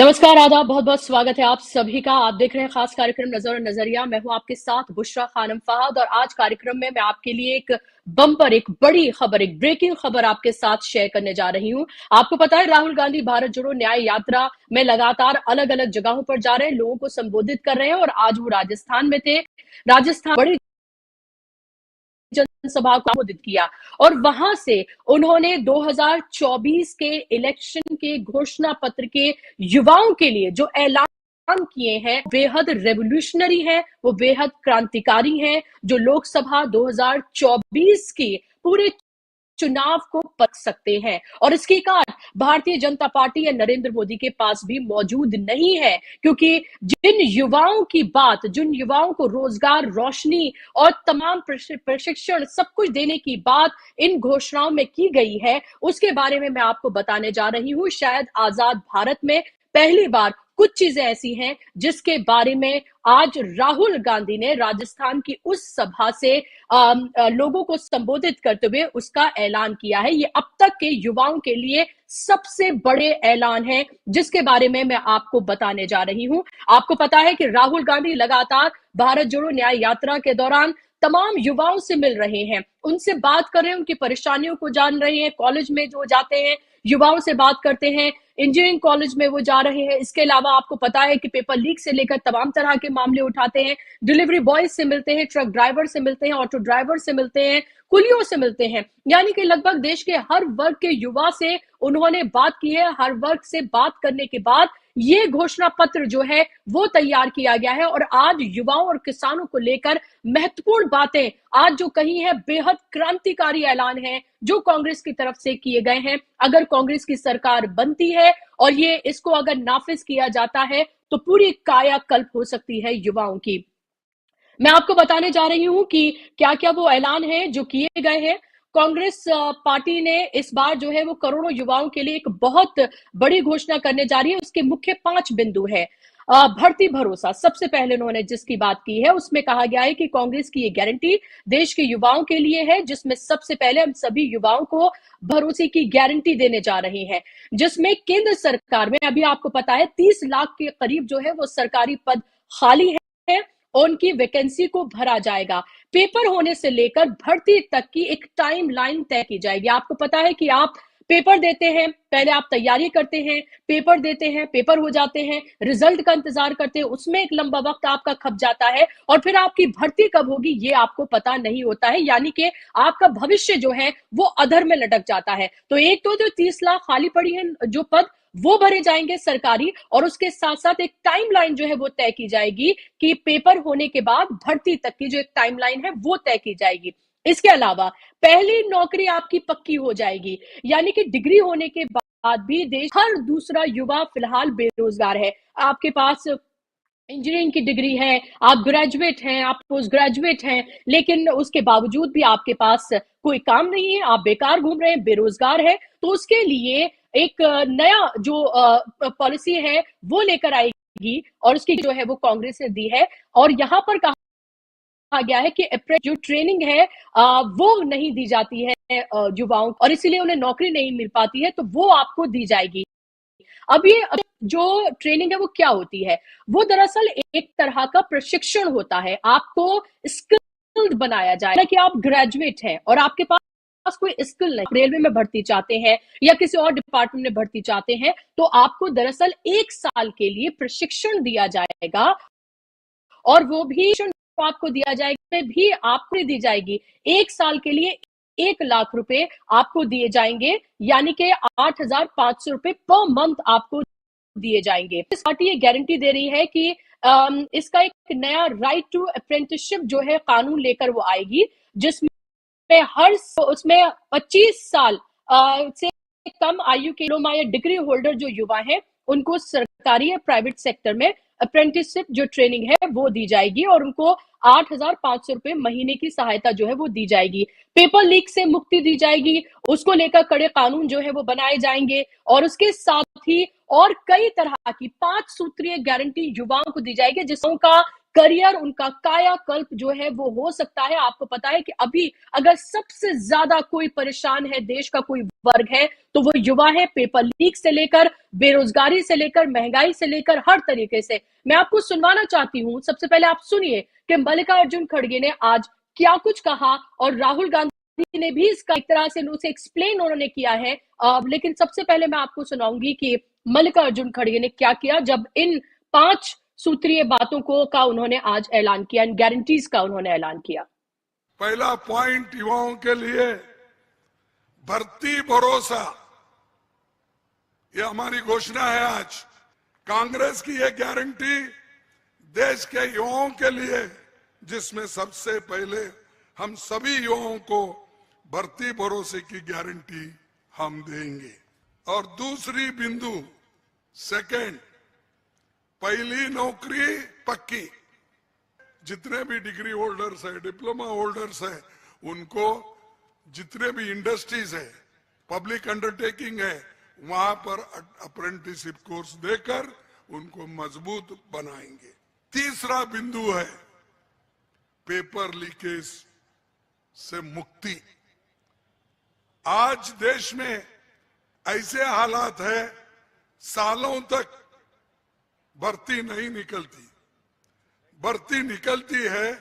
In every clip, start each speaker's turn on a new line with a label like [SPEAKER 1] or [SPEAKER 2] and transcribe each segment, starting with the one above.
[SPEAKER 1] नमस्कार, आदाब, बहुत बहुत स्वागत है आप सभी का। आप देख रहे हैं खास कार्यक्रम नजर और नजरिया। मैं हूं आपके साथ बुशरा खानम फहद और आज कार्यक्रम में मैं आपके लिए एक बम्पर, एक बड़ी खबर, एक ब्रेकिंग खबर आपके साथ शेयर करने जा रही हूं। आपको पता है राहुल गांधी भारत जोड़ो न्याय यात्रा में लगातार अलग अलग जगहों पर जा रहे हैं, लोगों को संबोधित कर रहे हैं और आज वो राजस्थान में थे। राजस्थान बड़ी जनसभा को संबोधित किया और वहां से उन्होंने 2024 के इलेक्शन के घोषणा पत्र के युवाओं के लिए जो ऐलान किए हैं बेहद रेवोल्यूशनरी है, वो बेहद क्रांतिकारी हैं, जो लोकसभा 2024 की पूरे चुनाव को पक सकते हैं। और इसकी कार भारतीय जनता पार्टी या नरेंद्र मोदी के पास भी मौजूद नहीं है, क्योंकि जिन युवाओं को रोजगार, रोशनी और तमाम प्रशिक्षण सब कुछ देने की बात इन घोषणाओं में की गई है, उसके बारे में मैं आपको बताने जा रही हूं। शायद आजाद भारत में पहली बार कुछ चीजें ऐसी हैं जिसके बारे में आज राहुल गांधी ने राजस्थान की उस सभा से लोगों को संबोधित करते हुए उसका ऐलान किया है। ये अब तक के युवाओं के लिए सबसे बड़े ऐलान है जिसके बारे में मैं आपको बताने जा रही हूं। आपको पता है कि राहुल गांधी लगातार भारत जोड़ो न्याय यात्रा के दौरान तमाम युवाओं से मिल रहे हैं, उनसे बात कर रहे हैं, उनकी परेशानियों को जान रहे हैं। कॉलेज में जो जाते हैं युवाओं से बात करते हैं, इंजीनियरिंग कॉलेज में वो जा रहे हैं। इसके अलावा आपको पता है कि पेपर लीक से लेकर तमाम तरह के मामले उठाते हैं। डिलीवरी बॉय से मिलते हैं, ट्रक ड्राइवर से मिलते हैं, ऑटो ड्राइवर से मिलते हैं, कुलियों से मिलते हैं। यानी कि लगभग देश के हर वर्ग के युवा से उन्होंने बात की है। हर वर्ग से बात करने के बाद ये घोषणा पत्र जो है वो तैयार किया गया है और आज युवाओं और किसानों को लेकर महत्वपूर्ण बातें आज जो कही है, बेहद क्रांतिकारी ऐलान है जो कांग्रेस की तरफ से किए गए हैं। अगर कांग्रेस की सरकार बनती है और ये इसको अगर नाफिज किया जाता है तो पूरी कायाकल्प हो सकती है युवाओं की। मैं आपको बताने जा रही हूं कि क्या क्या वो ऐलान है जो किए गए हैं। कांग्रेस पार्टी ने इस बार जो है वो करोड़ों युवाओं के लिए एक बहुत बड़ी घोषणा करने जा रही है। उसके मुख्य 5 बिंदु है। भर्ती भरोसा सबसे पहले उन्होंने जिसकी बात की है उसमें कहा गया है कि कांग्रेस की ये गारंटी देश के युवाओं के लिए है, जिसमें सबसे पहले हम सभी युवाओं को भरोसे की गारंटी देने जा रहे हैं, जिसमें केंद्र सरकार में अभी आपको पता है 30 लाख के करीब जो है वो सरकारी पद खाली है, उनकी वैकेंसी को भरा जाएगा। पेपर होने से लेकर भर्ती तक की एक टाइम लाइन तय की जाएगी। आपको पता है कि आप पेपर देते हैं, पहले आप तैयारी करते हैं, पेपर देते हैं, पेपर हो जाते हैं, रिजल्ट का इंतजार करते हैं, उसमें एक लंबा वक्त आपका खप जाता है और फिर आपकी भर्ती कब होगी ये आपको पता नहीं होता है। यानी कि आपका भविष्य जो है वो अधर में लटक जाता है। तो एक तो जो 30 लाख खाली पड़ी है जो पद वो भरे जाएंगे सरकारी, और उसके साथ साथ एक टाइमलाइन जो है वो तय की जाएगी कि पेपर होने के बाद भर्ती तक की जो एक टाइमलाइन है वो तय की जाएगी। इसके अलावा पहली नौकरी आपकी पक्की हो जाएगी, यानी कि डिग्री होने के बाद भी देश हर दूसरा युवा फिलहाल बेरोजगार है। आपके पास इंजीनियरिंग की डिग्री है, आप ग्रेजुएट हैं, आप पोस्ट ग्रेजुएट हैं, लेकिन उसके बावजूद भी आपके पास कोई काम नहीं है, आप बेकार घूम रहे हैं, बेरोजगार है, तो उसके लिए एक नया जो पॉलिसी है वो लेकर आएगी और उसकी जो है वो कांग्रेस ने दी है। और यहां पर कहा गया है कि जो ट्रेनिंग है वो नहीं दी जाती है युवाओं, और इसीलिए उन्हें नौकरी नहीं मिल पाती है, तो वो आपको दी जाएगी। अब ये जो ट्रेनिंग है वो क्या होती है? वो दरअसल एक तरह का प्रशिक्षण होता है। आपको स्किल्ड बनाया जाए कि आप ग्रेजुएट हैं और आपके पास कोई स्किल नहीं, रेलवे में भर्ती चाहते हैं या किसी और डिपार्टमेंट में भर्ती चाहते हैं, तो आपको दरअसल 1 साल के लिए प्रशिक्षण दिया जाएगा और वो भी आपको दिया जाएगा, भी आपको दी जाएगी 1 साल के लिए 1 लाख रुपए आपको दिए जाएंगे, यानी कि 8,500 रुपए पर मंथ आपको दिए जाएंगे। इस पार्टी ये गारंटी दे रही है कि इसका एक नया राइट टू अप्रेंटिसशिप जो है कानून लेकर वो आएगी, जिसमें उसमें 25 साल से कम आयु के डिप्लोमा या डिग्री होल्डर जो युवा हैं उनको सरकारी या प्राइवेट सेक्टर में अप्रेंटिसशिप जो ट्रेनिंग है वो दी जाएगी और उनको 8,500 रुपए महीने की सहायता जो है वो दी जाएगी। पेपर लीक से मुक्ति दी जाएगी, उसको लेकर कड़े कानून जो है वो बनाए जाएंगे और उसके साथ ही और कई तरह की 5 सूत्रीय गारंटी युवाओं को दी जाएगी, जिसका करियर, उनका कायाकल्प जो है वो हो सकता है। आपको पता है कि अभी अगर सबसे ज्यादा कोई परेशान है, देश का कोई वर्ग है, तो वो युवा है। पेपर लीक से लेकर, बेरोजगारी से लेकर, महंगाई से लेकर, हर तरीके से। मैं आपको सुनवाना चाहती हूं, सबसे पहले आप सुनिए कि मल्लिकार्जुन खड़गे ने आज क्या कुछ कहा, और राहुल गांधी ने भी इसका एक तरह से उसे एक्सप्लेन उन्होंने किया है। लेकिन सबसे पहले मैं आपको सुनाऊंगी कि मल्लिकार्जुन खड़गे ने क्या किया जब इन 5 सूत्रीय बातों को का उन्होंने आज ऐलान किया, इन गारंटीज का उन्होंने ऐलान किया।
[SPEAKER 2] पहला पॉइंट युवाओं के लिए भर्ती भरोसा, ये हमारी घोषणा है आज। कांग्रेस की यह गारंटी देश के युवाओं के लिए, जिसमें सबसे पहले हम सभी युवाओं को भर्ती भरोसे की गारंटी हम देंगे। और दूसरी बिंदु, सेकंड, पहली नौकरी पक्की। जितने भी डिग्री होल्डर्स है, डिप्लोमा होल्डर्स है, उनको जितने भी इंडस्ट्रीज है, पब्लिक अंडरटेकिंग है, वहां पर अप्रेंटिसशिप कोर्स देकर उनको मजबूत बनाएंगे। तीसरा बिंदु है पेपर लीकेज से मुक्ति। आज देश में ऐसे हालात है, सालों तक भर्ती नहीं निकलती। भर्ती निकलती है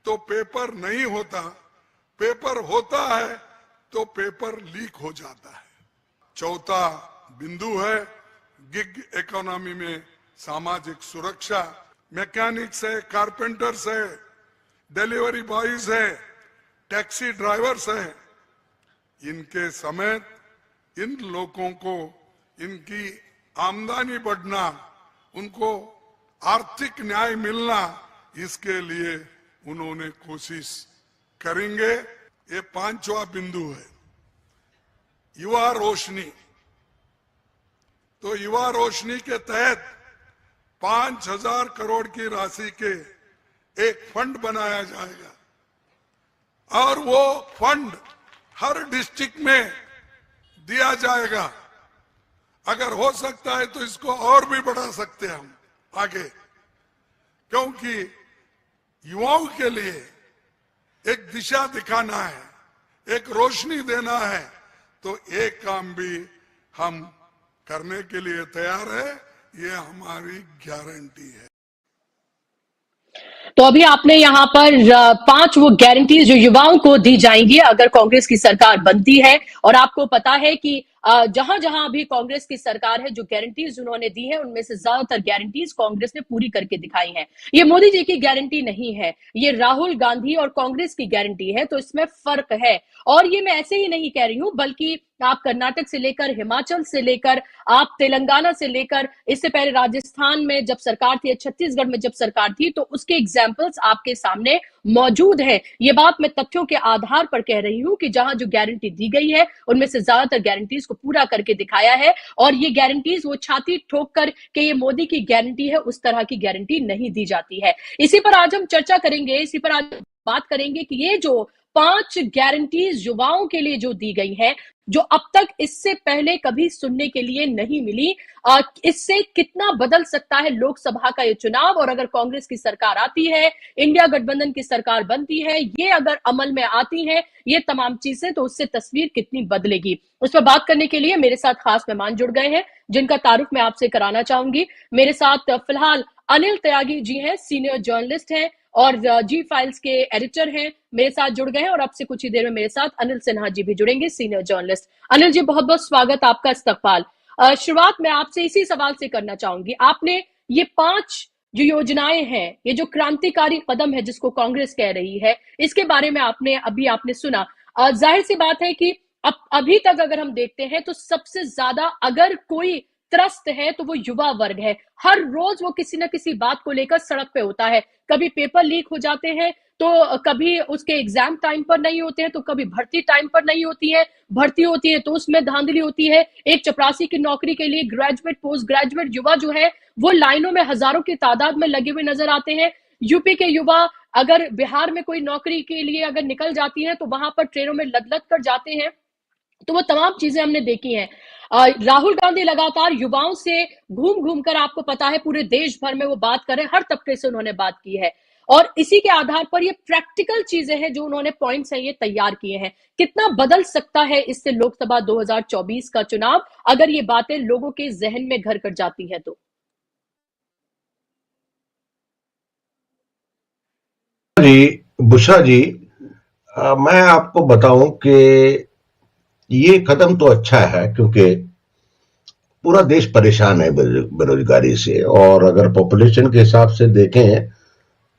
[SPEAKER 2] तो पेपर नहीं होता, पेपर होता है तो पेपर लीक हो जाता है। चौथा बिंदु है गिग इकोनॉमी में सामाजिक सुरक्षा। मैकेनिक्स है, कारपेंटर्स है, डिलीवरी बॉयज है, टैक्सी ड्राइवर्स है, इनके समेत इन लोगों को इनकी आमदनी बढ़ना, उनको आर्थिक न्याय मिलना, इसके लिए उन्होंने कोशिश करेंगे। ये पांचवा बिंदु है युवा रोशनी। तो युवा रोशनी के तहत 5,000 करोड़ की राशि के एक फंड बनाया जाएगा और वो फंड हर डिस्ट्रिक्ट में दिया जाएगा। अगर हो सकता है तो इसको और भी बढ़ा सकते हैं हम आगे, क्योंकि युवाओं के लिए एक दिशा दिखाना है, एक रोशनी देना है, तो एक काम भी हम करने के लिए तैयार है। ये हमारी गारंटी है।
[SPEAKER 1] तो अभी आपने यहाँ पर 5 वो गारंटीज जो युवाओं को दी जाएंगी अगर कांग्रेस की सरकार बनती है। और आपको पता है कि जहां जहां अभी कांग्रेस की सरकार है, जो गारंटीज उन्होंने दी है, उनमें से ज्यादातर गारंटीज कांग्रेस ने पूरी करके दिखाई हैं। ये मोदी जी की गारंटी नहीं है, ये राहुल गांधी और कांग्रेस की गारंटी है। तो इसमें फर्क है। और ये मैं ऐसे ही नहीं कह रही हूं, बल्कि आप कर्नाटक से लेकर, हिमाचल से लेकर, आप तेलंगाना से लेकर, इससे पहले राजस्थान में जब सरकार थी, छत्तीसगढ़ में जब सरकार थी, तो उसके एग्जाम्पल्स आपके सामने मौजूद है। ये बात मैं तथ्यों के आधार पर कह रही हूं कि जहां जो गारंटी दी गई है, उनमें से ज्यादातर गारंटीज को पूरा करके दिखाया है। और ये गारंटीज वो छाती ठोक कर के ये मोदी की गारंटी है, उस तरह की गारंटी नहीं दी जाती है। इसी पर आज हम चर्चा करेंगे, इसी पर आज बात करेंगे कि ये जो 5 गारंटीज युवाओं के लिए जो दी गई है, जो अब तक इससे पहले कभी सुनने के लिए नहीं मिली, इससे कितना बदल सकता है लोकसभा का ये चुनाव। और अगर कांग्रेस की सरकार आती है, इंडिया गठबंधन की सरकार बनती है, ये अगर अमल में आती है ये तमाम चीजें, तो उससे तस्वीर कितनी बदलेगी, उस पर बात करने के लिए मेरे साथ खास मेहमान जुड़ गए हैं, जिनका तारुफ मैं आपसे कराना चाहूंगी। मेरे साथ फिलहाल अनिल त्यागी जी हैं, सीनियर जर्नलिस्ट हैं और जी फाइल्स के एडिटर हैं, मेरे साथ जुड़ गए हैं। और अब से कुछ ही देर में मेरे साथ अनिल सिन्हा जी भी जुड़ेंगे, सीनियर जर्नलिस्ट। अनिल जी, बहुत बहुत स्वागत, आपका इस्तकबाल। शुरुआत मैं आपसे इसी सवाल से करना चाहूंगी। आपने ये 5 जो योजनाएं हैं, ये जो क्रांतिकारी कदम है जिसको कांग्रेस कह रही है, इसके बारे में आपने सुना। जाहिर सी बात है कि अभी तक अगर हम देखते हैं तो सबसे ज्यादा अगर कोई त्रस्त है तो वो युवा वर्ग है। हर रोज वो किसी ना किसी बात को लेकर सड़क पे होता है। कभी पेपर लीक हो जाते हैं, तो कभी उसके एग्जाम टाइम पर नहीं होते हैं, तो कभी भर्ती टाइम पर नहीं होती है, भर्ती होती है तो उसमें धांधली होती है। एक चपरासी की नौकरी के लिए ग्रेजुएट, पोस्ट ग्रेजुएट युवा जो है वो लाइनों में हजारों की तादाद में लगे हुए नजर आते हैं। यूपी के युवा अगर बिहार में कोई नौकरी के लिए अगर निकल जाती है तो वहां पर ट्रेनों में लद लद कर जाते हैं। तो वो तमाम चीजें हमने देखी हैं। राहुल गांधी लगातार युवाओं से घूम घूम कर, आपको पता है, पूरे देश भर में वो बात कर रहे हैं, हर तबके से उन्होंने बात की है, और इसी के आधार पर ये प्रैक्टिकल चीजें हैं जो उन्होंने पॉइंट्स हैं ये तैयार किए हैं। कितना बदल सकता है इससे लोकसभा 2024 का चुनाव, अगर ये बातें लोगों के जहन में घर कर जाती है तो?
[SPEAKER 3] जी, बुशरा जी, मैं आपको बताऊं कि ये कदम तो अच्छा है, क्योंकि पूरा देश परेशान है बेरोजगारी से। और अगर पॉपुलेशन के हिसाब से देखें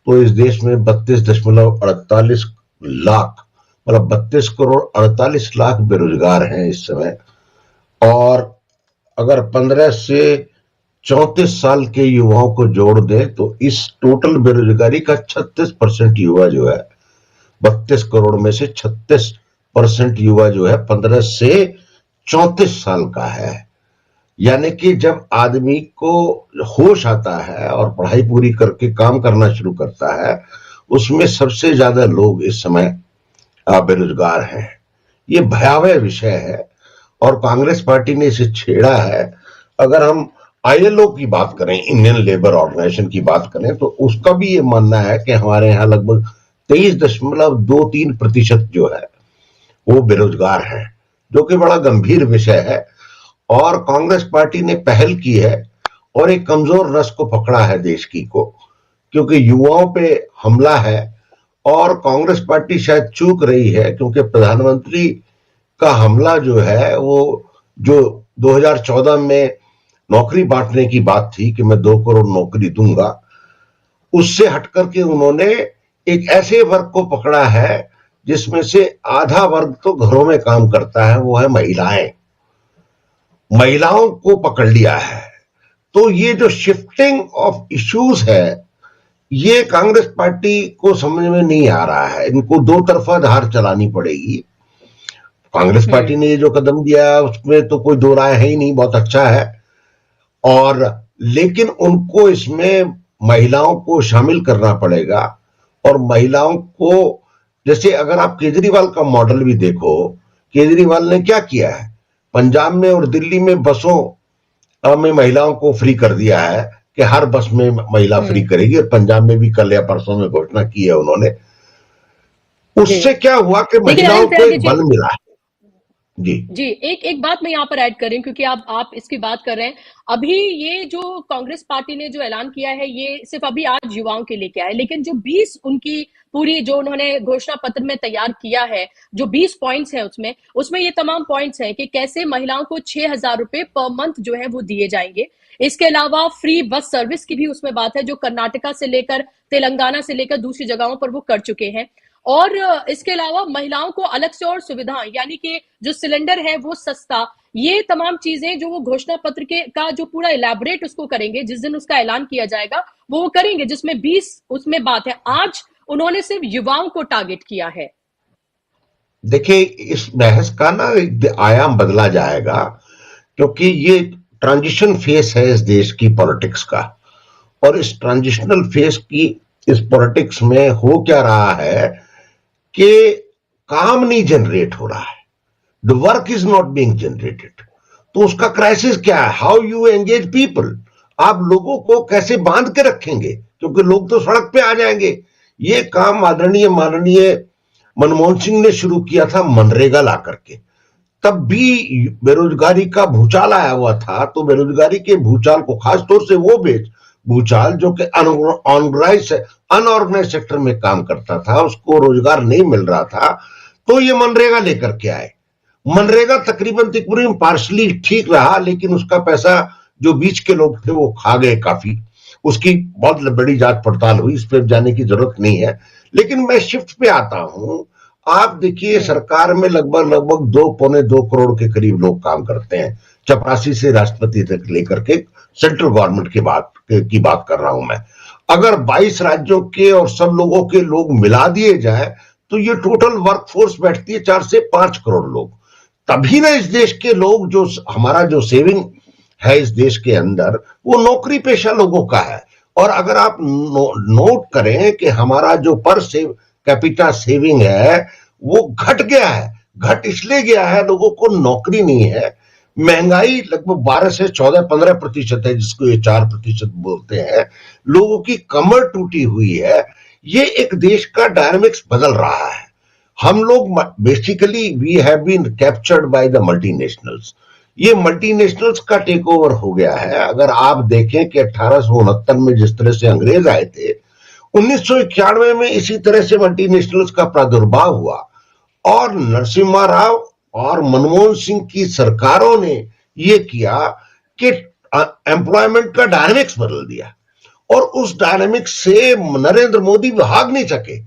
[SPEAKER 3] तो इस देश में 32.48 लाख, मतलब 32 करोड़ 48 लाख बेरोजगार हैं इस समय। और अगर 15 से 34 साल के युवाओं को जोड़ दें तो इस टोटल बेरोजगारी का 36% युवा जो है, 32 करोड़ में से 36% युवा जो है 15 से 34 साल का है। यानी कि जब आदमी को होश आता है और पढ़ाई पूरी करके काम करना शुरू करता है, उसमें सबसे ज्यादा लोग इस समय बेरोजगार हैं। ये भयावह विषय है और कांग्रेस पार्टी ने इसे छेड़ा है। अगर हम आईएलओ की बात करें, इंडियन लेबर ऑर्गेनाइजेशन की बात करें, तो उसका भी ये मानना है कि हमारे यहाँ लगभग 23.23% जो है वो बेरोजगार हैं, जो कि बड़ा गंभीर विषय है। और कांग्रेस पार्टी ने पहल की है और एक कमजोर रस को पकड़ा है देश की को, क्योंकि युवाओं पे हमला है। और कांग्रेस पार्टी शायद चूक रही है, क्योंकि प्रधानमंत्री का हमला जो है वो जो 2014 में नौकरी बांटने की बात थी कि मैं 2 करोड़ नौकरी दूंगा, उससे हटकर के उन्होंने एक ऐसे वर्ग को पकड़ा है जिसमें से आधा वर्ग तो घरों में काम करता है, वो है महिलाएं। महिलाओं को पकड़ लिया है। तो ये जो शिफ्टिंग ऑफ इश्यूज है, ये कांग्रेस पार्टी को समझ में नहीं आ रहा है। इनको दो तरफा धार चलानी पड़ेगी। कांग्रेस पार्टी ने ये जो कदम दिया उसमें तो कोई दो राय है ही नहीं, बहुत अच्छा है। और लेकिन उनको इसमें महिलाओं को शामिल करना पड़ेगा। और महिलाओं को, जैसे अगर आप केजरीवाल का मॉडल भी देखो, केजरीवाल ने क्या किया है, पंजाब में और दिल्ली में बसों में महिलाओं को फ्री कर दिया है कि हर बस में महिला फ्री करेगी। और पंजाब में भी कल या परसों में घोषणा की है उन्होंने। उससे क्या हुआ कि महिलाओं को एक बल मिला है। जी,
[SPEAKER 1] एक बात मैं यहाँ पर ऐड करें, क्योंकि आप इसकी बात कर रहे हैं। अभी ये जो कांग्रेस पार्टी ने जो ऐलान किया है, ये सिर्फ अभी आज युवाओं के लिए किया है, लेकिन जो 20 उनकी पूरी जो उन्होंने घोषणा पत्र में तैयार किया है, जो 20 पॉइंट्स हैं उसमें ये तमाम पॉइंट्स हैं कि कैसे महिलाओं को 6,000 रुपए पर मंथ जो है वो दिए जाएंगे। इसके अलावा फ्री बस सर्विस की भी उसमें बात है, जो कर्नाटका से लेकर तेलंगाना से लेकर दूसरी जगहों पर वो कर चुके हैं। और इसके अलावा महिलाओं को अलग से और सुविधाएं, यानी कि जो सिलेंडर है वो सस्ता, ये तमाम चीजें जो वो घोषणा पत्र के का जो पूरा इलेबोरेट उसको करेंगे, जिस दिन उसका ऐलान किया जाएगा वो करेंगे, जिसमें 20 उसमें बात है। आज उन्होंने सिर्फ युवाओं को टारगेट किया है।
[SPEAKER 3] देखिए, इस बहस का ना आयाम बदला जाएगा, क्योंकि ये ट्रांजिशन फेस है इस देश की पॉलिटिक्स का। और इस ट्रांजिशनल फेस की इस पॉलिटिक्स में हो क्या रहा है कि काम नहीं जनरेट हो रहा है, the work is not being generated. तो उसका क्राइसिस क्या है? How you engage people. आप लोगों को कैसे बांध के रखेंगे, क्योंकि लोग तो सड़क पे आ जाएंगे। ये काम आदरणीय माननीय मनमोहन सिंह ने शुरू किया था मनरेगा ला करके। तब भी बेरोजगारी का भूचाल आया हुआ था। तो बेरोजगारी के भूचाल को, खासतौर से वो भूचाल जो कि अनऑर्गेनाइज सेक्टर में काम करता था, उसको रोजगार नहीं मिल रहा था, तो ये मनरेगा लेकर के आए। मनरेगा तकरीबन पार्शली ठीक रहा, लेकिन उसका पैसा जो बीच के लोग थे वो खा गए काफी। उसकी बहुत बड़ी जांच पड़ताल हुई, इस पर जाने की जरूरत नहीं है। लेकिन मैं शिफ्ट पे आता हूं। आप देखिए, सरकार में लगभग 2 करोड़ के करीब लोग काम करते हैं, चपरासी से राष्ट्रपति तक लेकर के सेंट्रल गवर्नमेंट की बात कर रहा हूं मैं। अगर 22 राज्यों के और सब लोगों के लोग मिला दिए जाए तो ये टोटल वर्कफोर्स बैठती है 4 से 5 करोड़ लोग। तभी ना इस देश के लोग, जो हमारा जो सेविंग है इस देश के अंदर, वो नौकरी पेशा लोगों का है। और अगर आप नोट करें कि हमारा जो पर कैपिटा सेविंग है वो घट गया है। घट इसलिए गया है, लोगों को नौकरी नहीं है, महंगाई लगभग 12 से 14-15% है, जिसको ये 4% बोलते हैं, लोगों की कमर टूटी हुई है। ये एक देश का डायनामिक्स बदल रहा है। हम लोग basically we have been captured by the multinationals. ये मल्टीनेशनल्स का टेक ओवर हो गया है। अगर आप देखें कि 1869 में जिस तरह से अंग्रेज आए थे, 1991 में इसी तरह से मल्टीनेशनल्स का प्रादुर्भाव हुआ और नरसिम्हा राव और मनमोहन सिंह की सरकारों ने यह किया कि एम्प्लॉयमेंट का डायनामिक्स बदल दिया और उस डायनामिक्स से नरेंद्र मोदी भाग नहीं सके,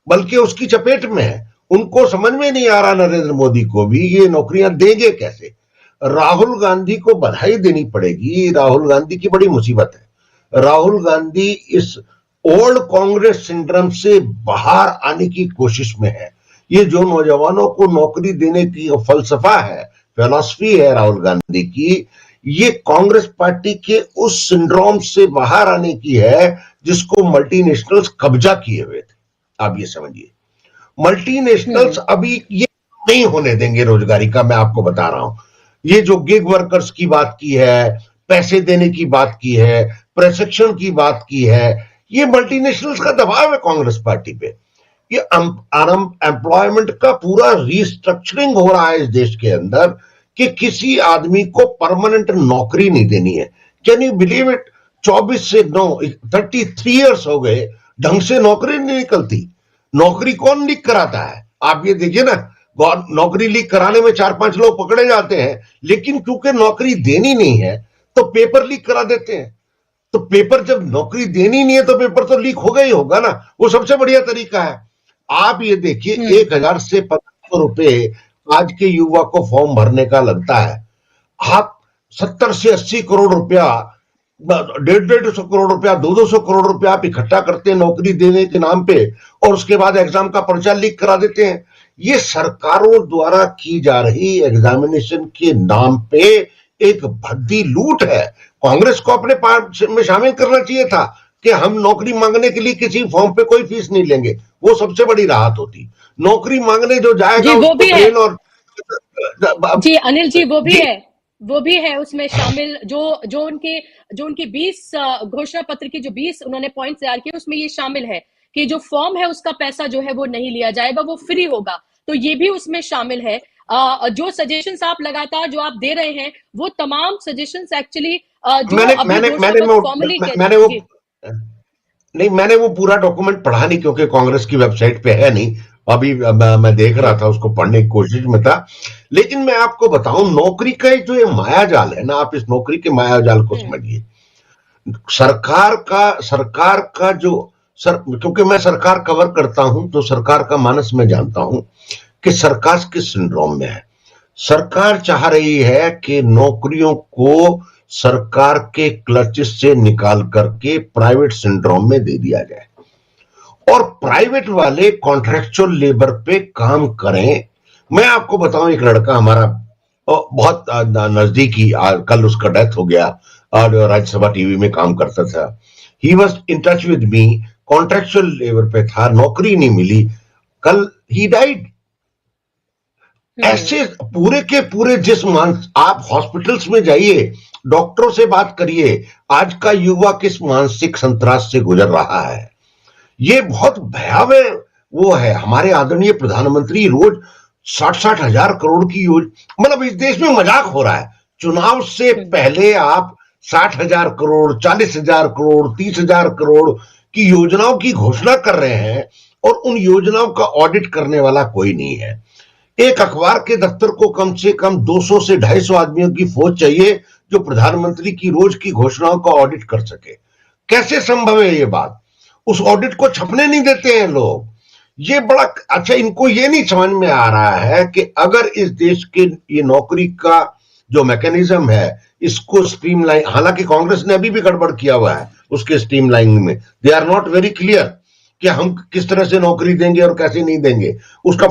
[SPEAKER 3] बल्कि उसकी चपेट में है। उनको समझ में नहीं आ रहा नरेंद्र मोदी को भी ये नौकरियां देंगे कैसे। राहुल गांधी को बधाई देनी पड़ेगी। राहुल गांधी की बड़ी मुसीबत है। राहुल गांधी इस ओल्ड कांग्रेस सिंड्रोम से बाहर आने की कोशिश में है। ये जो नौजवानों को नौकरी देने की फलसफा है, फिलॉसफी है राहुल गांधी की, ये कांग्रेस पार्टी के उस सिंड्रोम से बाहर आने की है जिसको मल्टीनेशनल्स कब्जा किए हुए थे। आप ये समझिए, मल्टीनेशनल्स अभी ये नहीं होने देंगे रोजगारी का। मैं आपको बता रहा हूं, ये जो गिग वर्कर्स की बात की है, पैसे देने की बात की है, प्रशिक्षण की बात की है, ये मल्टीनेशनल्स का दबाव है कांग्रेस पार्टी पे। ये एम्प्लॉयमेंट का पूरा रिस्ट्रक्चरिंग हो रहा है इस देश के अंदर कि किसी आदमी को परमानेंट नौकरी नहीं देनी है। Can you believe it? 33 years हो गए, ढंग से नौकरी नहीं निकलती। नौकरी कौन लीक कराता है? आप ये देखिए ना, नौकरी लीक कराने में 4-5 लोग पकड़े जाते हैं, लेकिन क्योंकि नौकरी देनी नहीं है तो पेपर लीक करा देते हैं। तो पेपर, जब नौकरी देनी नहीं है तो पेपर तो लीक होगा ही होगा ना। वो सबसे बढ़िया तरीका है। आप ये देखिए, 1000 से 1500 रुपए आज के युवा को फॉर्म भरने का लगता है। आप 70 से 80 करोड़ रुपया, 150 करोड़ रुपया, 200 करोड़ रुपया आप इकट्ठा करते हैं नौकरी देने के नाम पे, और उसके बाद एग्जाम का पर्चा लीक करा देते हैं। ये सरकारों द्वारा की जा रही एग्जामिनेशन के नाम पे एक भद्दी लूट है। कांग्रेस को अपने पार्टी में शामिल करना चाहिए था कि हम नौकरी मांगने के लिए किसी फॉर्म पे कोई फीस नहीं लेंगे। वो सबसे बड़ी राहत होती। नौकरी मांगने जो जाएगा
[SPEAKER 1] वो भी है।
[SPEAKER 3] और
[SPEAKER 1] जी अनिल जी, वो भी है उसमें शामिल। जो उनकी 20 घोषणा पत्र की जो 20 उन्होंने पॉइंट तैयार किए, उसमें ये शामिल है कि जो फॉर्म है उसका पैसा जो है वो नहीं लिया जाएगा, वो फ्री होगा। तो ये भी उसमें शामिल है। जो सजेशंस आप लगातार जो आप दे रहे हैं, वो तमाम सजेशंस एक्चुअली
[SPEAKER 3] मैंने वो पूरा डॉक्यूमेंट पढ़ा नहीं, क्योंकि कांग्रेस की वेबसाइट पे है नहीं। अभी मैं देख रहा था, उसको पढ़ने की कोशिश में था। लेकिन मैं आपको बताऊं, नौकरी का जो ये माया जाल है ना, आप इस नौकरी के माया जाल को समझिए। सरकार का जो क्योंकि मैं सरकार कवर करता हूं, तो सरकार का मानस में जानता हूं कि सरकार किस सिंड्रोम में है। सरकार चाह रही है कि नौकरियों को सरकार के क्लचेस से निकाल करके प्राइवेट सिंड्रोम में दे दिया जाए और प्राइवेट वाले कॉन्ट्रैक्चुअल लेबर पे काम करें। मैं आपको बताऊं, एक लड़का हमारा बहुत नजदीकी, कल उसका डेथ हो गया, और राज्यसभा टीवी में काम करता था। He was in touch with me, contractual labour पे था, नौकरी नहीं मिली, कल ही डाइड। ऐसे पूरे के पूरे आप हॉस्पिटल्स में जाइए, डॉक्टरों से बात करिए, आज का युवा किस मानसिक संतरास से गुजर रहा है। ये बहुत भयावह वो है। हमारे आदरणीय प्रधानमंत्री रोज 60-60 हजार करोड़ की योजना, मतलब इस देश में मजाक हो रहा है। चुनाव से पहले आप 60,000 करोड़, 40,000 करोड़, 30,000 करोड़ की योजनाओं की घोषणा कर रहे हैं, और उन योजनाओं का ऑडिट करने वाला कोई नहीं है। एक अखबार के दफ्तर को कम से कम 200 से 250 आदमियों की फौज चाहिए जो प्रधानमंत्री की रोज की घोषणाओं का ऑडिट कर सके। कैसे संभव है ये बात? उस ऑडिट को छपने नहीं देते हैं लोग। ये बड़ा अच्छा, इनको ये नहीं समझ में आ रहा है कि अगर इस देश के ये नौकरी का जो मैकेनिज्म है, इसको स्ट्रीमलाइन, हालांकि कांग्रेस ने अभी भी गड़बड़ किया हुआ है उसके स्ट्रीमलाइनिंग में। They are not very clear कि हम किस तरह से नौकरी देंगे और कैसे नहीं देंगे। उसका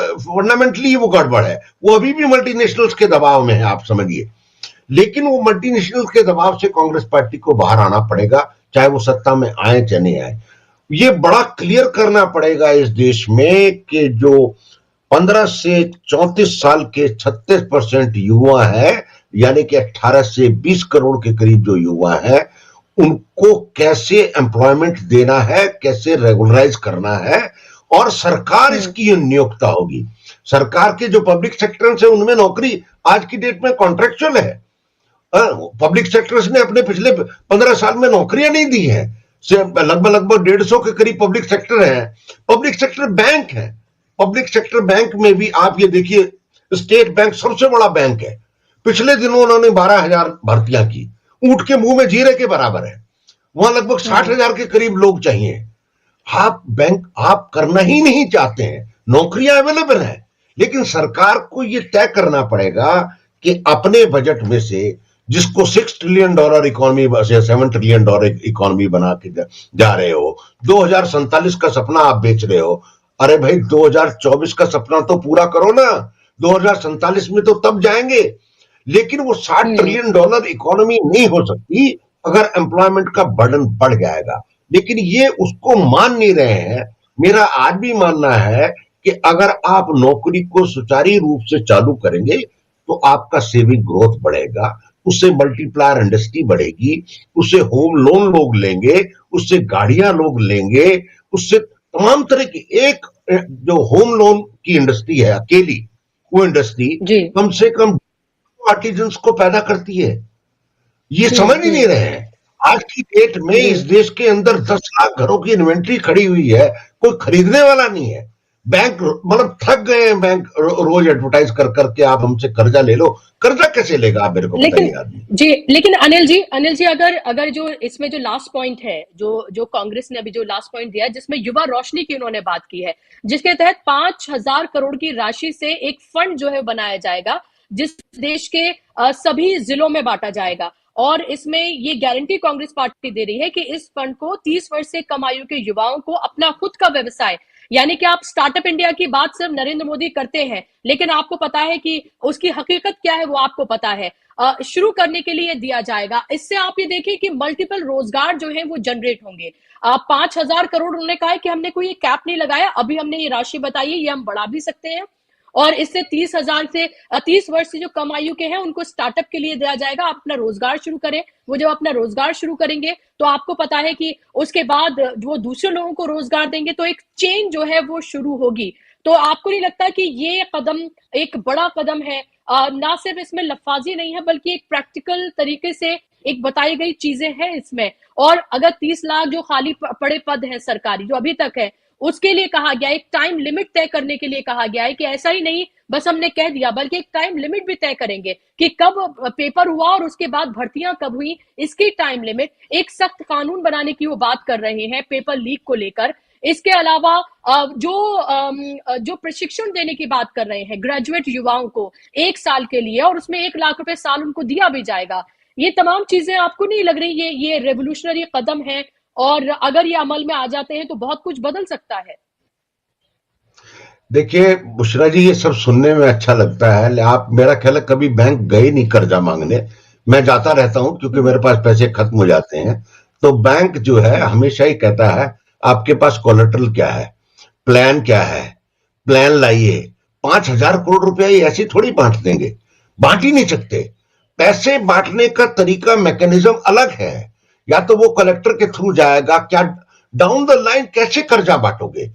[SPEAKER 3] फंडामेंटली वो गड़बड़ है। वो अभी भी मल्टीनेशनल्स के दबाव में है, आप समझिए। लेकिन वो मल्टीनेशनल्स के दबाव से कांग्रेस पार्टी को बाहर आना पड़ेगा, चाहे वो सत्ता में आए चाहे नहीं आए। ये बड़ा क्लियर करना पड़ेगा इस देश में कि जो 15 से 34 साल के 36% युवा है, यानी कि 18 से 20 करोड़ के करीब जो युवा है, उनको कैसे एम्प्लॉयमेंट देना है, कैसे रेगुलराइज करना है, और सरकार इसकी नियोक्ता होगी। सरकार के जो पब्लिक सेक्टर है उनमें नौकरी आज की डेट में कॉन्ट्रेक्चुअल है। पब्लिक सेक्टर्स ने अपने पिछले 15 साल में नौकरियां नहीं दी है। लगभग 150 के करीब पब्लिक सेक्टर है। पब्लिक सेक्टर बैंक है। पब्लिक सेक्टर बैंक में भी आप ये देखिए, स्टेट बैंक सबसे बड़ा बैंक है। पिछले दिनों उन्होंने 12,000 भर्तियां की, ऊंट के मुंह में जीरे के बराबर है। वहां लगभग 60,000 के करीब लोग चाहिए। आप करना ही नहीं चाहते हैं, नौकरियां अवेलेबल है, लेकिन सरकार को यह तय करना पड़ेगा कि अपने बजट में से, जिसको $6 ट्रिलियन इकोनॉमी, 7 ट्रिलियन इकोनॉमी बना के जा रहे हो, 2047 का सपना आप बेच रहे हो। अरे भाई, 2024 का सपना तो पूरा करो ना। 2047 में तो तब जाएंगे, लेकिन वो $60 ट्रिलियन इकोनॉमी नहीं हो सकती अगर एम्प्लॉयमेंट का बर्डन बढ़ जाएगा। लेकिन ये उसको मान नहीं रहे हैं। मेरा आज भी मानना है कि अगर आप नौकरी को सुचारू रूप से चालू करेंगे तो आपका सेविंग ग्रोथ बढ़ेगा, उससे मल्टीप्लायर इंडस्ट्री बढ़ेगी, उससे होम लोन लोग लेंगे, उससे गाड़ियां लोग लेंगे, उससे तमाम तरह की एक जो होम लोन की इंडस्ट्री है अकेली, वो इंडस्ट्री कम से कम आर्टिजन्स को पैदा करती है। ये समझ ही नहीं रहे हैं। आज की डेट में इस देश के अंदर 10 लाख घरों की इन्वेंट्री खड़ी हुई है, कोई खरीदने वाला नहीं है। बैंक मतलब थक गए हैं। बैंक रोज एडवर्टाइज कर करके आप हमसे कर्जा ले लो। कर्जा कैसे लेगा आप, मेरे को बताइए आदमी
[SPEAKER 1] जी। लेकिन अनिल जी अगर जो इसमें जो लास्ट पॉइंट है, जो कांग्रेस ने अभी जो लास्ट पॉइंट दिया, जिसमें युवा रोशनी की उन्होंने बात की है, जिसके तहत 5,000 करोड़ की राशि से एक फंड जो है बनाया जाएगा, जिस देश के सभी जिलों में बांटा जाएगा। और इसमें ये गारंटी कांग्रेस पार्टी दे रही है कि इस फंड को 30 वर्ष से कम आयु के युवाओं को अपना खुद का व्यवसाय, यानी कि आप स्टार्टअप इंडिया की बात सिर्फ नरेंद्र मोदी करते हैं, लेकिन आपको पता है कि उसकी हकीकत क्या है, वो आपको पता है, शुरू करने के लिए दिया जाएगा। इससे आप ये देखिए कि मल्टीपल रोजगार जो है वो जनरेट होंगे। 5,000 करोड़ उन्होंने कहा है कि हमने कोई कैप नहीं लगाया, अभी हमने ये राशि बताई है, ये हम बढ़ा भी सकते हैं। और इससे 30,000 से 30 वर्ष से जो कम आयु के हैं उनको स्टार्टअप के लिए दिया जाएगा, आप अपना रोजगार शुरू करें। वो जब अपना रोजगार शुरू करेंगे तो आपको पता है कि उसके बाद वो दूसरे लोगों को रोजगार देंगे, तो एक चेन जो है वो शुरू होगी। तो आपको नहीं लगता कि ये कदम एक बड़ा कदम है? ना सिर्फ इसमें लफाजी नहीं है, बल्कि एक प्रैक्टिकल तरीके से एक बताई गई चीजें हैं इसमें। और अगर 30 लाख जो खाली पड़े पद है सरकारी जो अभी तक है, उसके लिए कहा गया, एक टाइम लिमिट तय करने के लिए कहा गया है कि ऐसा ही नहीं बस हमने कह दिया, बल्कि एक टाइम लिमिट भी तय करेंगे कि कब पेपर हुआ और उसके बाद भर्तियां कब हुई, इसकी टाइम लिमिट। एक सख्त कानून बनाने की वो बात कर रहे हैं पेपर लीक को लेकर। इसके अलावा जो प्रशिक्षण देने की बात कर रहे हैं ग्रेजुएट युवाओं को 1 साल के लिए, और उसमें 1 लाख रुपए साल उनको दिया भी जाएगा। ये तमाम चीजें आपको नहीं लग रही ये रेवोल्यूशनरी कदम है? और अगर ये अमल में आ जाते हैं तो बहुत कुछ बदल सकता है।
[SPEAKER 3] देखिए बुशरा जी, ये सब सुनने में अच्छा लगता है। आप, मेरा ख्याल है, कभी बैंक गए नहीं कर्जा मांगने। मैं जाता रहता हूं क्योंकि मेरे पास पैसे खत्म हो जाते हैं। तो बैंक जो है हमेशा ही कहता है आपके पास कोलेटरल क्या है, प्लान क्या है, प्लान लाइए। 5,000 करोड़ रुपया ये ऐसी थोड़ी बांट देंगे, बांट ही नहीं सकते। पैसे बांटने का तरीका, मैकेनिज्म अलग है। या तो वो कलेक्टर के थ्रू जाएगा, क्या डाउन द लाइन कैसे कर्जा बांटोगे,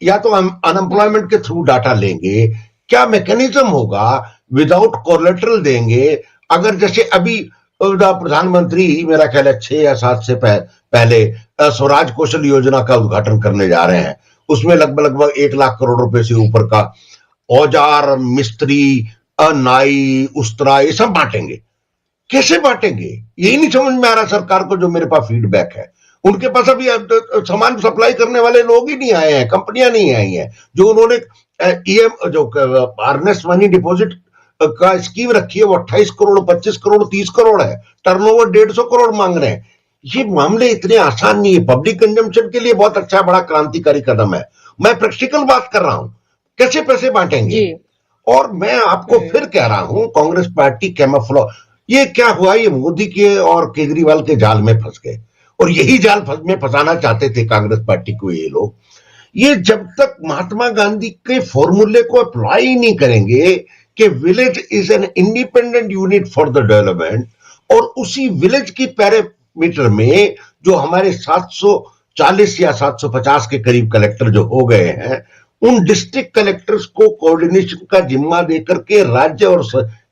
[SPEAKER 3] या तो हम अनएम्प्लॉयमेंट के थ्रू डाटा लेंगे, क्या मैकेनिज्म होगा, विदाउट कोलेटरल देंगे। अगर जैसे अभी प्रधानमंत्री मेरा ख्याल है 6 या 7 से पहले स्वराज कौशल योजना का उद्घाटन करने जा रहे हैं। उसमें लगभग 1 लाख करोड़ रुपए से ऊपर का औजार, मिस्त्री, नाई, उस्तरा, ये सब बांटेंगे। कैसे बांटेंगे यही नहीं समझ में आ रहा सरकार को। जो मेरे पास फीडबैक है, उनके पास अभी सामान सप्लाई करने वाले लोग ही नहीं आए हैं, कंपनियां नहीं आई हैं। जो उन्होंने जो अर्नेस्ट मनी डिपॉजिट का स्कीम रखी है वो 28 करोड़, 25 करोड़, 30 करोड़ है। टर्नओवर 150 करोड़ मांग रहे हैं। ये मामले इतने आसान नहीं है। पब्लिक कंजम्पशन के लिए बहुत अच्छा, बड़ा क्रांतिकारी कदम है। मैं प्रैक्टिकल बात कर रहा हूं, कैसे पैसे बांटेंगे। और मैं आपको फिर कह रहा हूं, कांग्रेस पार्टी कैमोफ्लेज, ये क्या हुआ, ये मोदी के और केजरीवाल के जाल में फंस गए। और यही जाल में फंसाना चाहते थे कांग्रेस पार्टी को ये लोग। ये जब तक महात्मा गांधी के फॉर्मूले को अप्लाई ही नहीं करेंगे कि village is an independent unit for the development, और उसी विलेज की पैरामीटर में जो हमारे 740 या 750 के करीब कलेक्टर जो हो गए हैं, उन डिस्ट्रिक्ट कलेक्टर्स को कोऑर्डिनेशन का जिम्मा देकर के राज्य और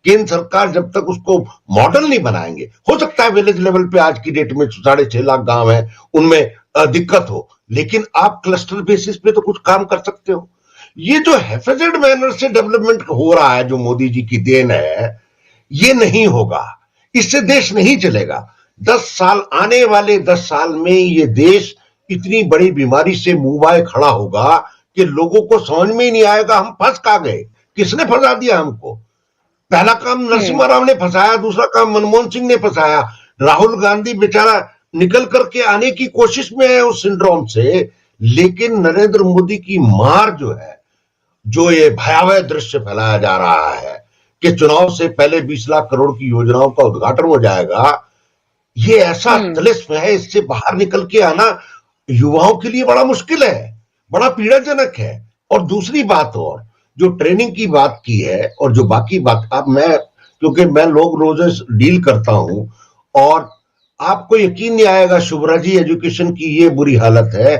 [SPEAKER 3] केंद्र सरकार जब तक उसको मॉडल नहीं बनाएंगे, हो सकता है विलेज लेवल पे आज की डेट में 6.5 लाख गांव है, उनमें दिक्कत हो, लेकिन आप क्लस्टर बेसिस पे तो कुछ काम कर सकते हो। ये जो हेफेजेड मैनर से डेवलपमेंट हो रहा है, जो मोदी जी की देन है, ये नहीं होगा, इससे देश नहीं चलेगा। 10 साल, आने वाले 10 साल में ये देश इतनी बड़ी बीमारी से मुंह बाय खड़ा होगा कि लोगों को समझ में ही नहीं आएगा हम फंस कहां गए, किसने फंसा दिया हमको। पहला काम नरसिम्हा राव ने फंसाया, दूसरा काम मनमोहन सिंह ने फंसाया, राहुल गांधी बेचारा निकल करके आने की कोशिश में है उस सिंड्रोम से, लेकिन नरेंद्र मोदी की मार जो है, जो ये भयावह दृश्य फैलाया जा रहा है कि चुनाव से पहले 20 लाख करोड़ की योजनाओं का उद्घाटन हो जाएगा, ये ऐसा तिलिस्म है, इससे बाहर निकल के आना युवाओं के लिए बड़ा मुश्किल है, बड़ा पीड़ाजनक है। और दूसरी बात, और जो ट्रेनिंग की बात की है और जो बाकी बात, अब मैं क्योंकि मैं लोग रोज डील करता हूं, और आपको यकीन नहीं आएगा शुभ्रा जी, एजुकेशन की ये बुरी हालत है,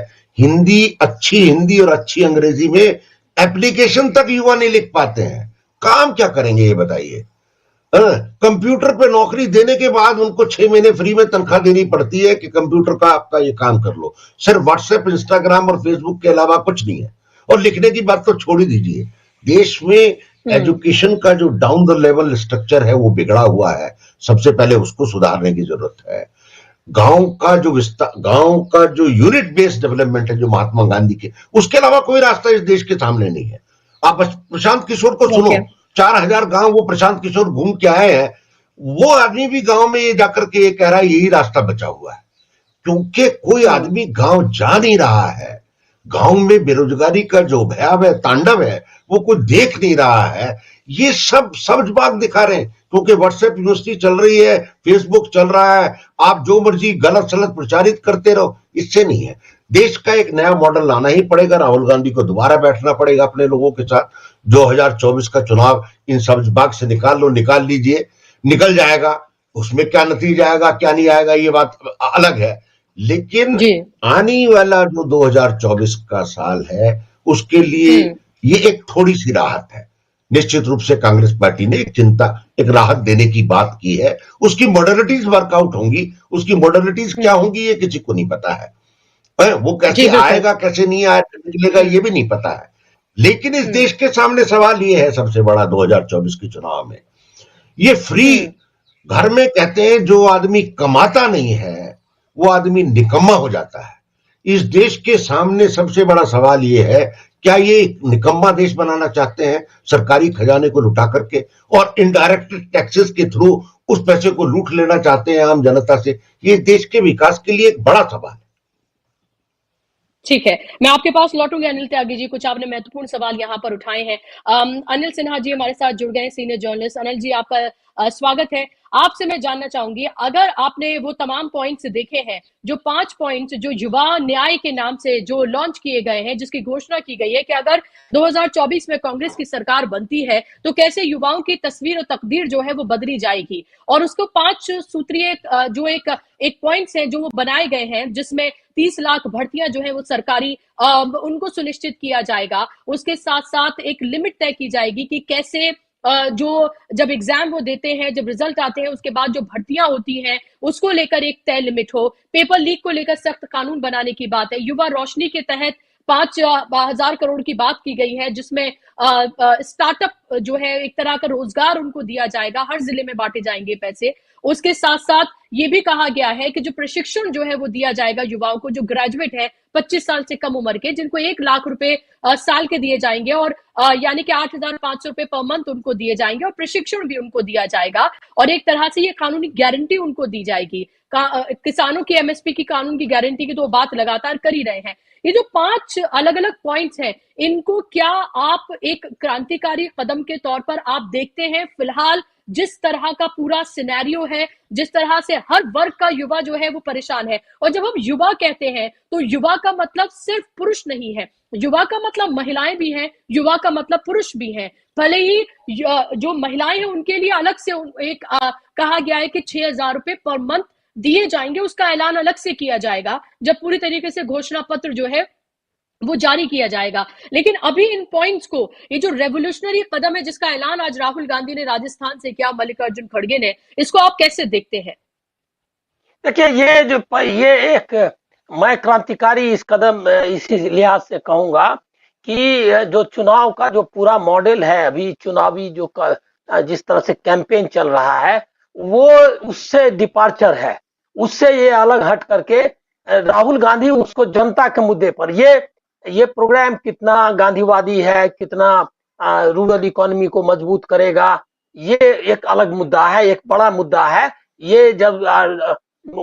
[SPEAKER 3] अच्छी हिंदी और अच्छी अंग्रेजी में एप्लीकेशन तक युवा नहीं लिख पाते हैं। काम क्या करेंगे ये बताइए। कंप्यूटर पे नौकरी देने के बाद उनको 6 महीने फ्री में तनख्वाह देनी पड़ती है कि कंप्यूटर का आपका ये काम कर लो, सिर्फ व्हाट्सएप, इंस्टाग्राम और फेसबुक के अलावा कुछ नहीं है। और लिखने की बात तो छोड़ ही दीजिए, देश में एजुकेशन का जो डाउन द लेवल स्ट्रक्चर है वो बिगड़ा हुआ है, सबसे पहले उसको सुधारने की जरूरत है। गांव का जो यूनिट बेस्ड डेवलपमेंट है, जो महात्मा गांधी के, उसके अलावा कोई रास्ता इस देश के सामने नहीं है। आप प्रशांत किशोर को सुनो, 4000 गांव वो प्रशांत किशोर घूम के आए हैं, वो आदमी भी गांव में ये जाकर के ये कह रहा है यही रास्ता बचा हुआ है, क्योंकि कोई आदमी गांव जा नहीं रहा है। गांव में बेरोजगारी का जो भयावह तांडव है वो कोई देख नहीं रहा है। ये सब बाग दिखा रहे हैं, क्योंकि व्हाट्सएप यूनिवर्सिटी चल रही है, फेसबुक चल रहा है, आप जो मर्जी गलत सलत प्रचारित करते रहो, इससे नहीं है। देश का एक नया मॉडल लाना ही पड़ेगा, राहुल गांधी को दोबारा बैठना पड़ेगा अपने लोगों के साथ। 2024 का चुनाव इन सब्ज बाग से निकाल लीजिए, निकल जाएगा, उसमें क्या नतीजा आएगा क्या नहीं आएगा ये बात अलग है, लेकिन आने वाला जो 2024 का साल है उसके लिए ये एक थोड़ी सी राहत है। निश्चित रूप से कांग्रेस पार्टी ने एक राहत देने की बात की है, उसकी मॉडलिटीज वर्कआउट होंगी, उसकी मॉडलिटीज क्या होंगी ये किसी को नहीं पता है, वो कैसे आएगा कैसे नहीं आएगा निकलेगा ये भी नहीं पता है। लेकिन इस देश के सामने सवाल ये है सबसे बड़ा 2024 के चुनाव में, ये फ्री घर में कहते हैं जो आदमी कमाता नहीं है वो आदमी निकम्मा हो जाता है। इस देश के सामने सबसे बड़ा सवाल ये है, क्या ये निकम्मा देश बनाना चाहते हैं, सरकारी खजाने को लुटा करके और इनडायरेक्ट टैक्सेस के थ्रू उस पैसे को लूट लेना चाहते हैं आम जनता से? ये देश के विकास के लिए एक बड़ा सवाल है।
[SPEAKER 1] ठीक है, मैं आपके पास लौटूंगी अनिल त्यागी जी, कुछ आपने महत्वपूर्ण सवाल यहाँ पर उठाए हैं। अनिल सिन्हा जी हमारे साथ जुड़ गए, सीनियर जर्नलिस्ट। अनिल जी आपका स्वागत है। आपसे मैं जानना चाहूंगी, अगर आपने वो तमाम पॉइंट्स देखे हैं, जो 5 पॉइंट्स जो युवा न्याय के नाम से जो लॉन्च किए गए हैं, जिसकी घोषणा की गई है कि अगर 2024 में कांग्रेस की सरकार बनती है तो कैसे युवाओं की तस्वीर और तकदीर जो है वो बदली जाएगी, और उसको 5 सूत्रीय जो एक पॉइंट्स हैं जो वो बनाए गए हैं, जिसमें 30 लाख भर्तियां जो है वो सरकारी उनको सुनिश्चित किया जाएगा। उसके साथ साथ एक लिमिट तय की जाएगी कि कैसे जो जब एग्जाम वो देते हैं, जब रिजल्ट आते हैं, उसके बाद जो भर्तियां होती हैं उसको लेकर एक तय लिमिट हो। पेपर लीक को लेकर सख्त कानून बनाने की बात है। युवा रोशनी के तहत 5,000 करोड़ की बात की गई है, जिसमें स्टार्टअप जो है एक तरह का रोजगार उनको दिया जाएगा, हर जिले में बांटे जाएंगे पैसे। उसके साथ साथ ये भी कहा गया है कि जो प्रशिक्षण जो है वो दिया जाएगा युवाओं को, जो ग्रेजुएट है 25 साल से कम उम्र के, जिनको 1 लाख रुपए साल के दिए जाएंगे, और यानी कि 8,500 रुपए पर मंथ उनको दिए जाएंगे, और प्रशिक्षण भी उनको दिया जाएगा, और एक तरह से ये कानूनी गारंटी उनको दी जाएगी। किसानों की एमएसपी की कानून की गारंटी की तो बात लगातार कर ही रहे हैं। ये जो 5 अलग अलग पॉइंट्स हैं, इनको क्या आप एक क्रांतिकारी कदम के तौर पर आप देखते हैं? फिलहाल जिस तरह का पूरा सिनेरियो है, जिस तरह से हर वर्ग का युवा जो है वो परेशान है, और जब हम युवा कहते हैं तो युवा का मतलब सिर्फ पुरुष नहीं है, युवा का मतलब महिलाएं भी हैं, युवा का मतलब पुरुष भी हैं। भले ही जो महिलाएं हैं उनके लिए अलग से एक कहा गया है कि 6,000 रुपए पर मंथ दिए जाएंगे, उसका ऐलान अलग से किया जाएगा जब पूरी तरीके से घोषणा पत्र जो है वो जारी किया जाएगा। लेकिन अभी इन पॉइंट्स को, ये जो रेवोल्यूशनरी कदम है जिसका ऐलान आज राहुल गांधी ने राजस्थान से किया, मल्लिकार्जुन खड़गे ने, इसको आप कैसे देखते हैं?
[SPEAKER 4] देखिए, ये एक मैं क्रांतिकारी इस कदम इसी लिहाज से कहूंगा कि जो चुनाव का जो पूरा मॉडल है, अभी चुनावी जो जिस तरह से कैंपेन चल रहा है वो उससे डिपार्चर है, उससे ये अलग हट करके राहुल गांधी उसको जनता के मुद्दे पर ये प्रोग्राम कितना गांधीवादी है, कितना रूरल इकोनॉमी को मजबूत करेगा, ये एक अलग मुद्दा है, एक बड़ा मुद्दा है। ये जब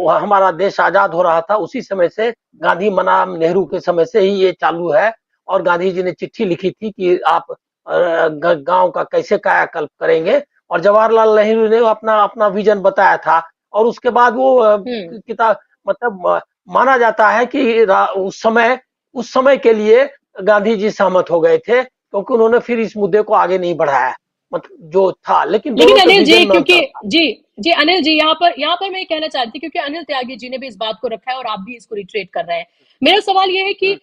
[SPEAKER 4] हमारा देश आजाद हो रहा था उसी समय से, गांधी बनाम नेहरू के समय से ही ये चालू है। और गांधी जी ने चिट्ठी लिखी थी कि आप गांव का कैसे कायाकल्प करेंगे, और जवाहरलाल नेहरू ने अपना अपना विजन बताया था। और उसके बाद वो किताब मतलब माना जाता है कि उस समय के लिए गांधी जी सहमत हो गए थे, क्योंकि उन्होंने फिर इस मुद्दे को आगे नहीं बढ़ाया, मतलब जो था। लेकिन
[SPEAKER 1] अनिल जी, क्योंकि जी अनिल जी, यहाँ पर मैं कहना चाहती थी, क्योंकि अनिल त्यागी जी ने भी इस बात को रखा है और आप भी इसको रिट्रेट कर रहे हैं। मेरा सवाल ये है कि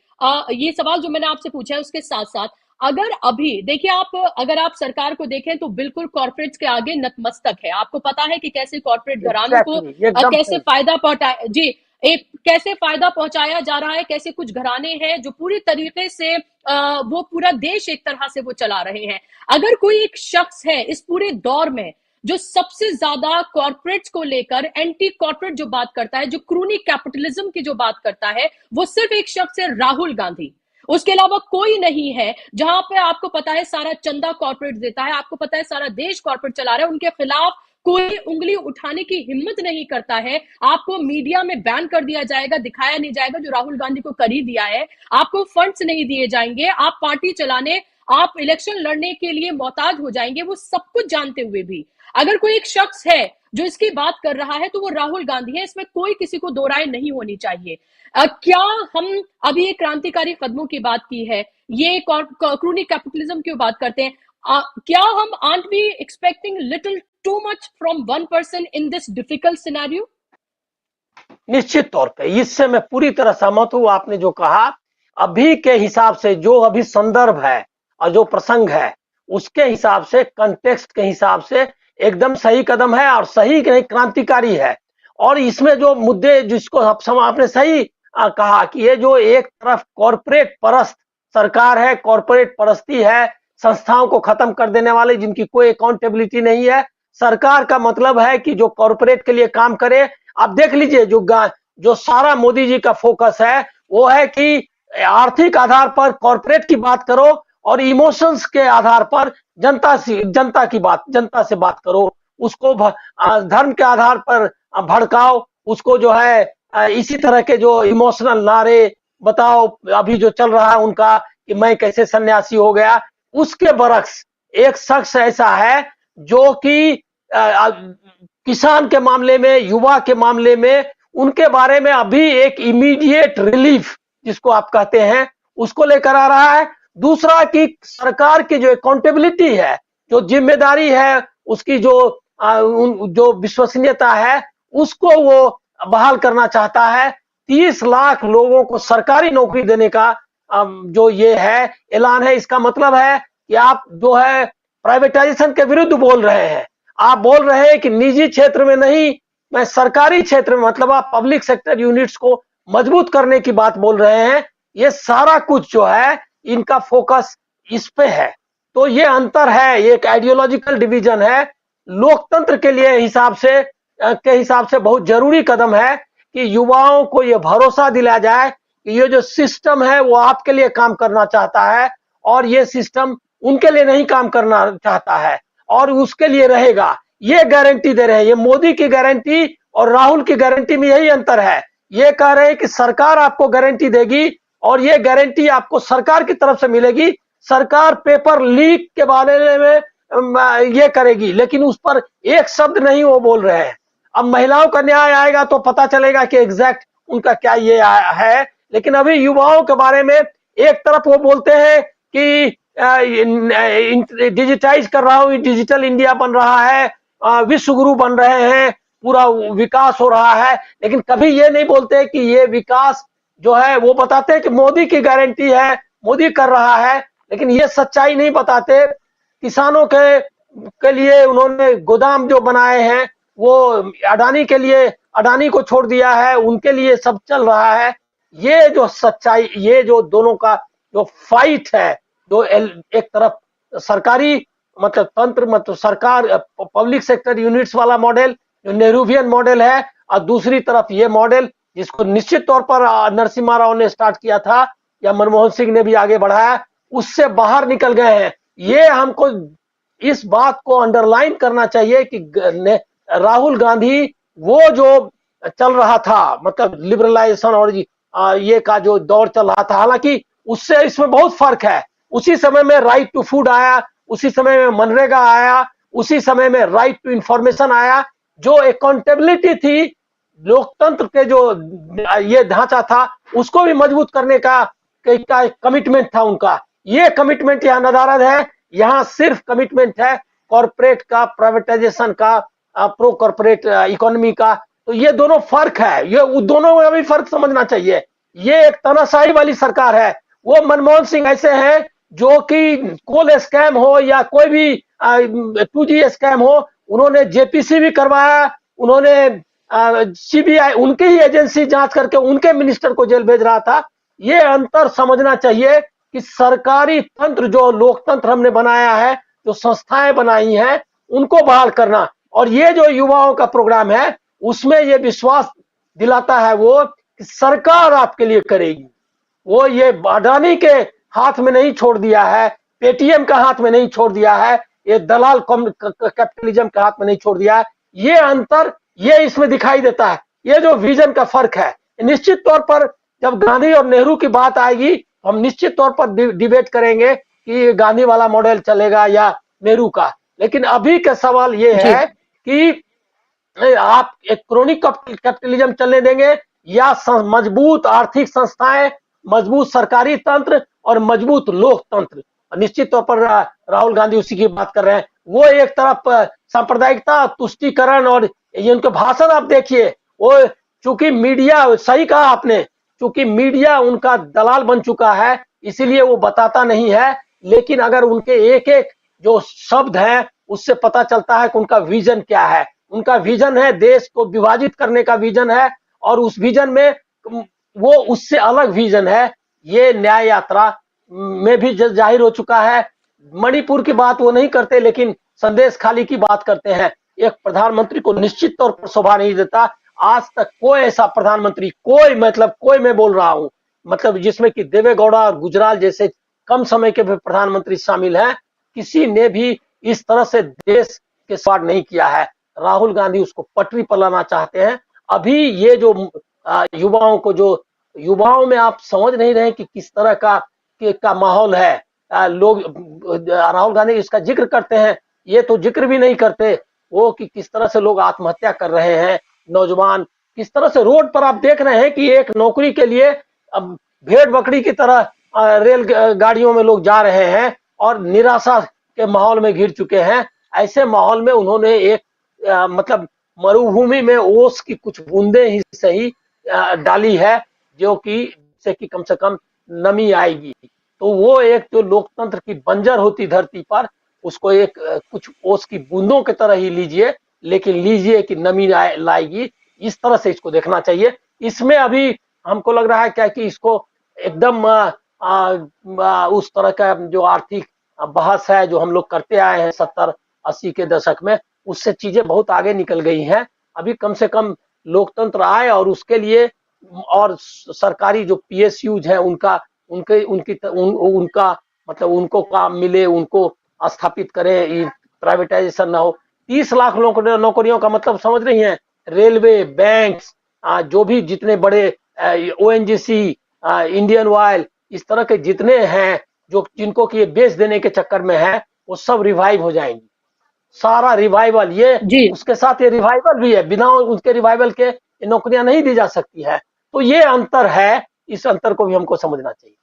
[SPEAKER 1] ये सवाल जो मैंने आपसे पूछा है उसके साथ साथ, अगर अभी देखिए अगर आप सरकार को देखें तो बिल्कुल कॉर्पोरेट्स के आगे नतमस्तक है। आपको पता है कि कैसे कॉर्पोरेट घरानों को कैसे फायदा पहुंचाया, जी कैसे फायदा पहुंचाया जा रहा है, कैसे कुछ घराने हैं जो पूरी तरीके से वो पूरा देश एक तरह से वो चला रहे हैं। अगर कोई एक शख्स है इस पूरे दौर में जो सबसे ज्यादा कॉर्पोरेट्स को लेकर एंटी कॉर्पोरेट जो बात करता है, जो क्रूनी कैपिटलिज्म की जो बात करता है, वो सिर्फ एक शख्स है, राहुल गांधी। उसके अलावा कोई नहीं है। जहां पे आपको पता है सारा चंदा कॉर्पोरेट देता है, आपको पता है सारा देश कॉर्पोरेट चला रहा है, उनके खिलाफ कोई उंगली उठाने की हिम्मत नहीं करता है। आपको मीडिया में बैन कर दिया जाएगा, दिखाया नहीं जाएगा जो राहुल गांधी को कर ही दिया है। आपको फंड्स नहीं दिए जाएंगे, आप पार्टी चलाने, आप इलेक्शन लड़ने के लिए मोहताज हो जाएंगे। वो सब कुछ जानते हुए भी अगर कोई एक शख्स है जो इसकी बात कर रहा है तो वो राहुल गांधी है। इसमें कोई किसी को दो राय नहीं होनी चाहिए। क्या हम अभी ये क्रांतिकारी कदमों की बात की है, ये क्रूनी कैपिटलिज्म की बात करते हैं, क्या हम aren't we expecting little too much from one person in this difficult scenario?
[SPEAKER 4] निश्चित तौर पे इससे मैं पूरी तरह सहमत हूं। आपने जो कहा, अभी के हिसाब से जो अभी संदर्भ है और जो प्रसंग है उसके हिसाब से, कंटेक्स्ट के हिसाब से एकदम सही कदम है, और सही नहीं क्रांतिकारी है। और इसमें जो मुद्दे जिसको आपने सही कहा कि ये जो एक तरफ कॉर्पोरेट परस्त सरकार है, कॉर्पोरेट परस्ती है, संस्थाओं को खत्म कर देने वाले जिनकी कोई अकाउंटेबिलिटी नहीं है। सरकार का मतलब है कि जो कॉर्पोरेट के लिए काम करे। आप देख लीजिए जो सारा मोदी जी का फोकस है वो है कि आर्थिक आधार पर कॉर्पोरेट की बात करो और इमोशंस के आधार पर जनता से बात करो। उसको धर्म के आधार पर भड़काओ, उसको जो है इसी तरह के जो इमोशनल नारे बताओ, अभी जो चल रहा है उनका कि मैं कैसे सन्यासी हो गया, उसके बरक्स एक शख्स ऐसा है जो कि किसान के मामले में, युवा के मामले में, उनके बारे में अभी एक इमीडिएट रिलीफ जिसको आप कहते हैं उसको लेकर आ रहा है। दूसरा कि सरकार की जो अकाउंटेबिलिटी है, जो जिम्मेदारी है, उसकी जो विश्वसनीयता है, उसको वो बहाल करना चाहता है। 30 लाख लोगों को सरकारी नौकरी देने का जो ये है ऐलान है। इसका मतलब है कि आप जो है प्राइवेटाइजेशन के विरुद्ध बोल रहे हैं। आप बोल रहे हैं कि निजी क्षेत्र में नहीं, मैं सरकारी क्षेत्र में, मतलब आप पब्लिक सेक्टर यूनिट्स को मजबूत करने की बात बोल रहे हैं। ये सारा कुछ जो है इनका फोकस इस पे है। तो ये अंतर है, ये एक आइडियोलॉजिकल डिवीजन है। लोकतंत्र के लिए हिसाब से बहुत जरूरी कदम है कि युवाओं को ये भरोसा दिलाया जाए कि ये जो सिस्टम है वो आपके लिए काम करना चाहता है और ये सिस्टम उनके लिए नहीं काम करना चाहता है और उसके लिए रहेगा। ये गारंटी दे रहे हैं। ये मोदी की गारंटी और राहुल की गारंटी में यही अंतर है। ये कह रहे हैं कि सरकार आपको गारंटी देगी और ये गारंटी आपको सरकार की तरफ से मिलेगी। सरकार पेपर लीक के बारे में ये करेगी, लेकिन उस पर एक शब्द नहीं वो बोल रहे हैं। अब महिलाओं का न्याय आएगा तो पता चलेगा कि एग्जैक्ट उनका क्या ये है। लेकिन अभी युवाओं के बारे में एक तरफ वो बोलते हैं कि डिजिटाइज कर रहा हूं, डिजिटल इंडिया बन रहा है, विश्व गुरु बन रहे हैं, पूरा विकास हो रहा है, लेकिन कभी ये नहीं बोलते कि ये विकास जो है वो बताते हैं कि मोदी की गारंटी है, मोदी कर रहा है, लेकिन ये सच्चाई नहीं बताते। किसानों के लिए उन्होंने गोदाम जो बनाए हैं वो अडानी के लिए, अडानी को छोड़ दिया है, उनके लिए सब चल रहा है। ये जो सच्चाई, ये जो दोनों का जो फाइट है, जो एक तरफ सरकारी मतलब तंत्र, मतलब सरकार पब्लिक सेक्टर यूनिट्स वाला मॉडल जो नेहरूवियन मॉडल है, और दूसरी तरफ ये मॉडल जिसको निश्चित तौर पर नरसिम्हा राव ने स्टार्ट किया था या मनमोहन सिंह ने भी आगे बढ़ाया, उससे बाहर निकल गए हैं। ये हमको इस बात को अंडरलाइन करना चाहिए कि राहुल गांधी वो जो चल रहा था, मतलब लिबरलाइजेशन और ये का जो दौर चल रहा था, हालांकि उससे इसमें बहुत फर्क है। उसी समय में राइट टू फूड आया, उसी समय में मनरेगा आया, उसी समय में राइट टू इंफॉर्मेशन आया, जो अकाउंटेबिलिटी थी, लोकतंत्र के जो ये ढांचा था उसको भी मजबूत करने का कमिटमेंट था उनका। ये कमिटमेंट यहाँ नदारद है। यहाँ सिर्फ कमिटमेंट है कॉर्पोरेट का, प्राइवेटाइजेशन का, प्रो कॉर्पोरेट इकोनॉमी का। तो ये दोनों फर्क है, ये दोनों में भी फर्क समझना चाहिए। ये एक तानाशाही वाली सरकार है। वो मनमोहन सिंह ऐसे हैं जो कि कोल स्कैम हो या कोई भी 2G स्कैम हो, उन्होंने जेपीसी भी करवाया, उन्होंने सीबीआई, उनकी ही एजेंसी जांच करके उनके मिनिस्टर को जेल भेज रहा था। ये अंतर समझना चाहिए कि सरकारी तंत्र जो लोकतंत्र हमने बनाया है, जो संस्थाएं बनाई हैं, उनको बहाल करना। और ये जो युवाओं का प्रोग्राम है उसमें ये विश्वास दिलाता है वो कि सरकार आपके लिए करेगी। वो ये अडानी के हाथ में नहीं छोड़ दिया है, पेटीएम का हाथ में नहीं छोड़ दिया है, ये दलाल कैपिटलिज्म के हाथ में नहीं छोड़ दिया है। ये अंतर ये इसमें दिखाई देता है, ये जो विजन का फर्क है। निश्चित तौर पर जब गांधी और नेहरू की बात आएगी तो हम निश्चित तौर पर डिबेट करेंगे कि गांधी वाला मॉडल चलेगा या नेहरू का। लेकिन अभी का सवाल ये है कि आप एक क्रोनिक कैपिटलिज्म चलने देंगे या मजबूत आर्थिक संस्थाएं, मजबूत सरकारी तंत्र और मजबूत लोकतंत्र। निश्चित तौर पर राहुल गांधी उसी की बात कर रहे हैं। वो एक तरफ सांप्रदायिकता, तुष्टीकरण, और ये उनके भाषण आप देखिए, वो चूंकि मीडिया, सही कहा आपने, चूंकि मीडिया उनका दलाल बन चुका है इसीलिए वो बताता नहीं है। लेकिन अगर उनके एक एक जो शब्द हैं उससे पता चलता है कि उनका विजन क्या है। उनका विजन है देश को विभाजित करने का विजन है, और उस विजन में वो उससे अलग विजन है। ये न्याय यात्रा में भी जाहिर हो चुका है। मणिपुर की बात वो नहीं करते, लेकिन संदेश खाली की बात करते हैं। एक प्रधानमंत्री को निश्चित तौर पर शोभा नहीं देता। आज तक कोई ऐसा प्रधानमंत्री, कोई मतलब कोई मैं बोल रहा हूं, मतलब जिसमें कि देवेगौड़ा और गुजराल जैसे कम समय के भी प्रधानमंत्री शामिल हैं, किसी ने भी इस तरह से देश के स्वार नहीं किया है। राहुल गांधी उसको पटरी पर लाना चाहते हैं। अभी ये जो युवाओं को, जो युवाओं में आप समझ नहीं रहे कि किस तरह का माहौल है। लोग राहुल गांधी इसका जिक्र करते हैं, ये तो जिक्र भी नहीं करते वो कि किस तरह से लोग आत्महत्या कर रहे हैं, नौजवान किस तरह से रोड पर आप देख रहे हैं कि एक नौकरी के लिए अब भेड़ बकरी की तरह रेल गाड़ियों में लोग जा रहे हैं और निराशा के माहौल में घिर चुके हैं। ऐसे माहौल में उन्होंने एक मतलब मरुभूमि में ओस की कुछ बूंदे ही सही डाली है, जो कि से कि कम से कम नमी आएगी। तो वो एक जो लोकतंत्र की बंजर होती धरती पर, उसको एक कुछ ओस की बूंदों की तरह ही लीजिए, लेकिन लीजिए कि नमी लाएगी। इस तरह से इसको देखना चाहिए। इसमें अभी हमको लग रहा है क्या कि इसको एकदम उस तरह का जो आर्थिक बहस है जो हम लोग करते आए हैं 70-80 के दशक में, उससे चीजें बहुत आगे निकल गई हैं। अभी कम से कम लोकतंत्र आए और उसके लिए और सरकारी जो PSUs हैं उनका मतलब उनको काम मिले, उनको स्थापित करें, प्राइवेटाइजेशन ना हो। 30 लाख नौकरियों का मतलब समझ रही हैं? रेलवे, बैंक, जो भी जितने बड़े ONGC, इंडियन ऑयल, इस तरह के जितने हैं जो जिनको कि ये बेच देने के चक्कर में है, वो सब रिवाइव हो जाएंगी। सारा रिवाइवल ये,
[SPEAKER 1] जी।
[SPEAKER 4] उसके साथ ये रिवाइवल भी है, बिना उसके रिवाइवल के नौकरियां नहीं दी जा सकती है। तो ये अंतर है, इस अंतर को भी हमको समझना चाहिए।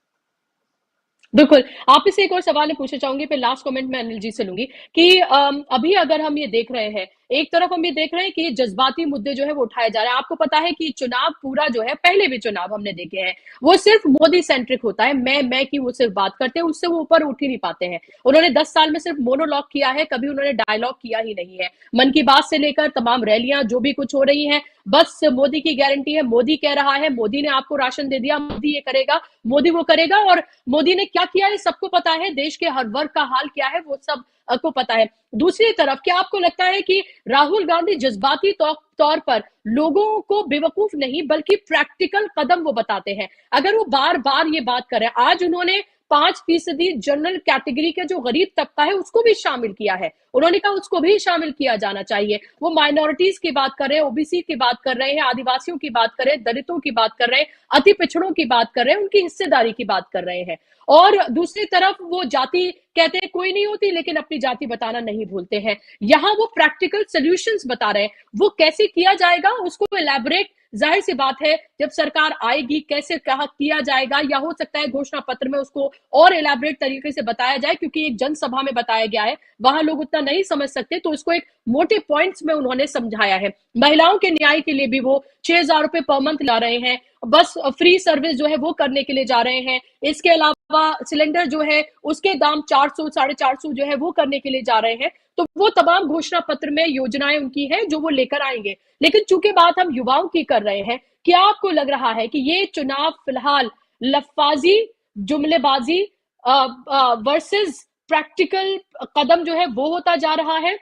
[SPEAKER 1] बिल्कुल। आप इससे एक और सवाल मैं पूछना चाहूंगी, फिर लास्ट कमेंट मैं अनिल जी से लूंगी कि अभी अगर हम ये देख रहे हैं, एक तरफ हम ये देख रहे हैं कि जज्बाती मुद्दे जो है वो उठाए जा रहे हैं। आपको पता है कि चुनाव पूरा जो है, पहले भी चुनाव हमने देखे हैं, वो सिर्फ मोदी सेंट्रिक होता है। मैं की वो सिर्फ बात करते हैं, उससे वो ऊपर उठ ही नहीं पाते हैं। उन्होंने 10 साल में सिर्फ मोनोलॉग किया है, कभी उन्होंने डायलॉग किया ही नहीं है। मन की बात से लेकर तमाम रैलियां जो भी कुछ हो रही हैं, बस मोदी की गारंटी है, मोदी कह रहा है, मोदी ने आपको राशन दे दिया, मोदी ये करेगा, मोदी वो करेगा। और मोदी ने क्या किया है सबको पता है, देश के हर वर्ग का हाल क्या है वो सब को पता है। दूसरी तरफ क्या आपको लगता है कि राहुल गांधी जज्बाती तौर पर लोगों को बेवकूफ नहीं बल्कि प्रैक्टिकल कदम वो बताते हैं? अगर वो बार बार ये बात कर रहे हैं, आज उन्होंने 5% जनरल कैटेगरी के जो गरीब तबका है उसको भी शामिल किया है, उन्होंने कहा उसको भी शामिल किया जाना चाहिए। वो माइनॉरिटीज की बात कर रहे हैं, ओबीसी की बात कर रहे हैं, आदिवासियों की बात कर रहे हैं, दलितों की बात कर रहे हैं, अति पिछड़ों की बात कर रहे हैं, उनकी हिस्सेदारी की बात कर रहे हैं। और दूसरी तरफ वो जाति कहते हैं कोई नहीं होती, लेकिन अपनी जाति बताना नहीं भूलते हैं। यहां वो प्रैक्टिकल सॉल्यूशंस बता रहे हैं, वो कैसे किया जाएगा उसको एलैबोरेट, जाहिर सी बात है जब सरकार आएगी कैसे कहा किया जाएगा, या हो सकता है घोषणा पत्र में उसको और एलैबोरेट तरीके से बताया जाए, क्योंकि एक जनसभा में बताया गया है, वहां लोग उतना नहीं समझ सकते, तो इसको एक मोटे पॉइंट्स में उन्होंने समझाया है। महिलाओं के न्याय के लिए भी वो 6,000 रुपए पर मंथ ला रहे हैं, बस फ्री सर्विस जो है वो करने के लिए जा रहे हैं। इसके अलावा सिलेंडर जो है उसके दाम 400 450 जो है वो करने के लिए जा रहे हैं। तो वो तमाम घोषणा पत्र में योजनाएं उनकी हैं जो वो लेकर आएंगे। लेकिन चूंकि बात हम युवाओं की कर रहे हैं, क्या आपको लग रहा है कि ये चुनाव फिलहाल लफाजी, जुमलेबाजी वर्सेस प्रैक्टिकल कदम जो है वो होता जा रहा है?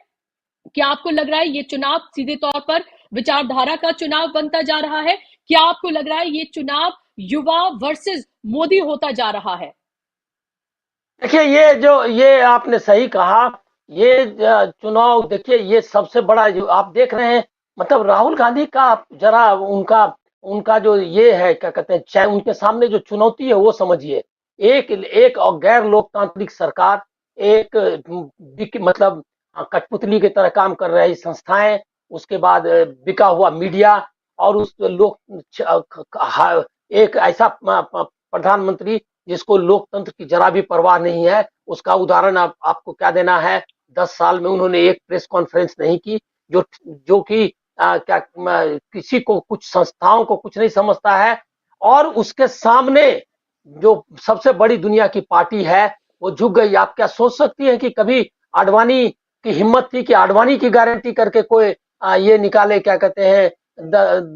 [SPEAKER 1] क्या आपको लग रहा है ये चुनाव सीधे तौर पर विचारधारा का चुनाव बनता जा रहा है? क्या आपको लग रहा है ये चुनाव युवा वर्सेस मोदी होता जा रहा है?
[SPEAKER 4] देखिए, ये आपने सही कहा, ये चुनाव देखिए, ये सबसे बड़ा जो आप देख रहे हैं, मतलब राहुल गांधी का जरा उनका उनका जो ये है क्या कहते हैं, चाहे उनके सामने जो चुनौती है वो समझिए। एक और गैर लोकतांत्रिक सरकार, मतलब कठपुतली की तरह काम कर रही संस्थाएं, उसके बाद बिका हुआ मीडिया, और उस लोक एक ऐसा प्रधानमंत्री जिसको लोकतंत्र की जरा भी परवाह नहीं है। उसका उदाहरण आपको क्या देना है, 10 साल में उन्होंने एक प्रेस कॉन्फ्रेंस नहीं की, जो कि क्या किसी को, कुछ संस्थाओं को कुछ नहीं समझता है। और उसके सामने जो सबसे बड़ी दुनिया की पार्टी है वो झुक गई। आप क्या सोच सकती हैं कि कभी आडवाणी की हिम्मत थी कि आडवाणी की गारंटी करके कोई ये निकाले, क्या कहते हैं,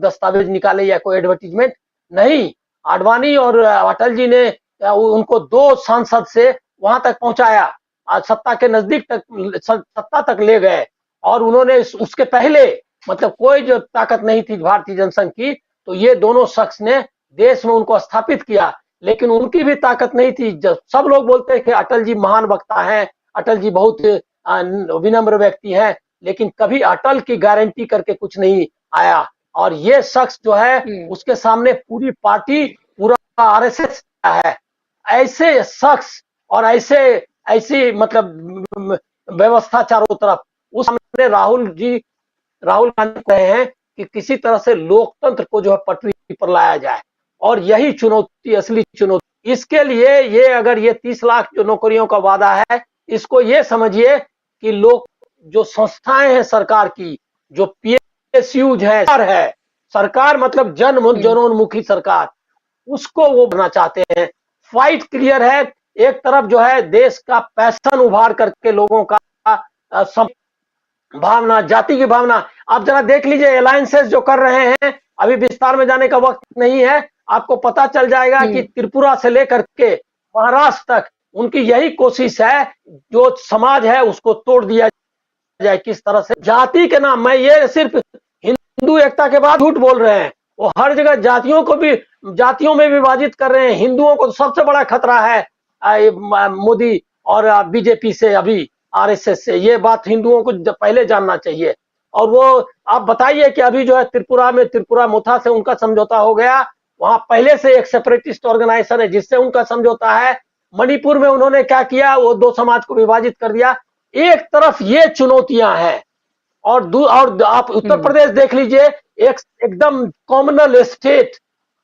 [SPEAKER 4] दस्तावेज निकाले या कोई एडवर्टीजमेंट? नहीं, आडवाणी और अटल जी ने उनको 2 सांसद से वहां तक पहुंचाया, सत्ता के नजदीक तक, सत्ता तक ले गए। और उन्होंने उसके पहले, मतलब कोई जो ताकत नहीं थी भारतीय जनसंघ की, तो ये दोनों शख्स ने देश में उनको स्थापित किया। लेकिन उनकी भी ताकत नहीं थी। जब सब लोग बोलते हैं कि अटल जी महान वक्ता हैं, अटल जी बहुत विनम्र व्यक्ति हैं, लेकिन कभी अटल की गारंटी करके कुछ नहीं आया। और ये शख्स जो है उसके सामने पूरी पार्टी, पूरा आरएसएस है। ऐसे शख्स और ऐसी मतलब व्यवस्था चारों तरफ, उस सामने राहुल गांधी कहे हैं कि किसी तरह से लोकतंत्र को जो है पटरी पर लाया जाए। और यही चुनौती, असली चुनौती। इसके लिए ये, अगर ये 30 लाख जो नौकरियों का वादा है, इसको ये समझिए कि लोग, जो संस्थाएं हैं सरकार की, जो पीएसयूज है, सरकार मतलब जनोन्मुखी सरकार, उसको वो बनना चाहते हैं। फाइट क्लियर है। एक तरफ जो है देश का पैशन उभार करके लोगों का भावना, जाति की भावना, आप जरा देख लीजिए अलायंसेस जो कर रहे हैं। अभी विस्तार में जाने का वक्त नहीं है, आपको पता चल जाएगा कि त्रिपुरा से लेकर के महाराष्ट्र तक उनकी यही कोशिश है, जो समाज है उसको तोड़ दिया जाए किस तरह से, जाति के नाम। मैं ये सिर्फ हिंदू एकता के बाद झूठ बोल रहे हैं, वो हर जगह जातियों में विभाजित कर रहे हैं। हिंदुओं को सबसे बड़ा खतरा है मोदी और बीजेपी से, अभी आरएसएस से। ये बात हिंदुओं को पहले जानना चाहिए। और वो आप बताइए कि अभी जो है त्रिपुरा मुथा से उनका समझौता हो गया, वहां पहले से एक सेपरेटिस्ट ऑर्गेनाइजेशन है जिससे उनका समझौता है। मणिपुर में उन्होंने क्या किया, वो दो समाज को विभाजित कर दिया। एक तरफ ये चुनौतियां हैं और आप उत्तर प्रदेश देख लीजिए, एक एकदम कॉमनल स्टेट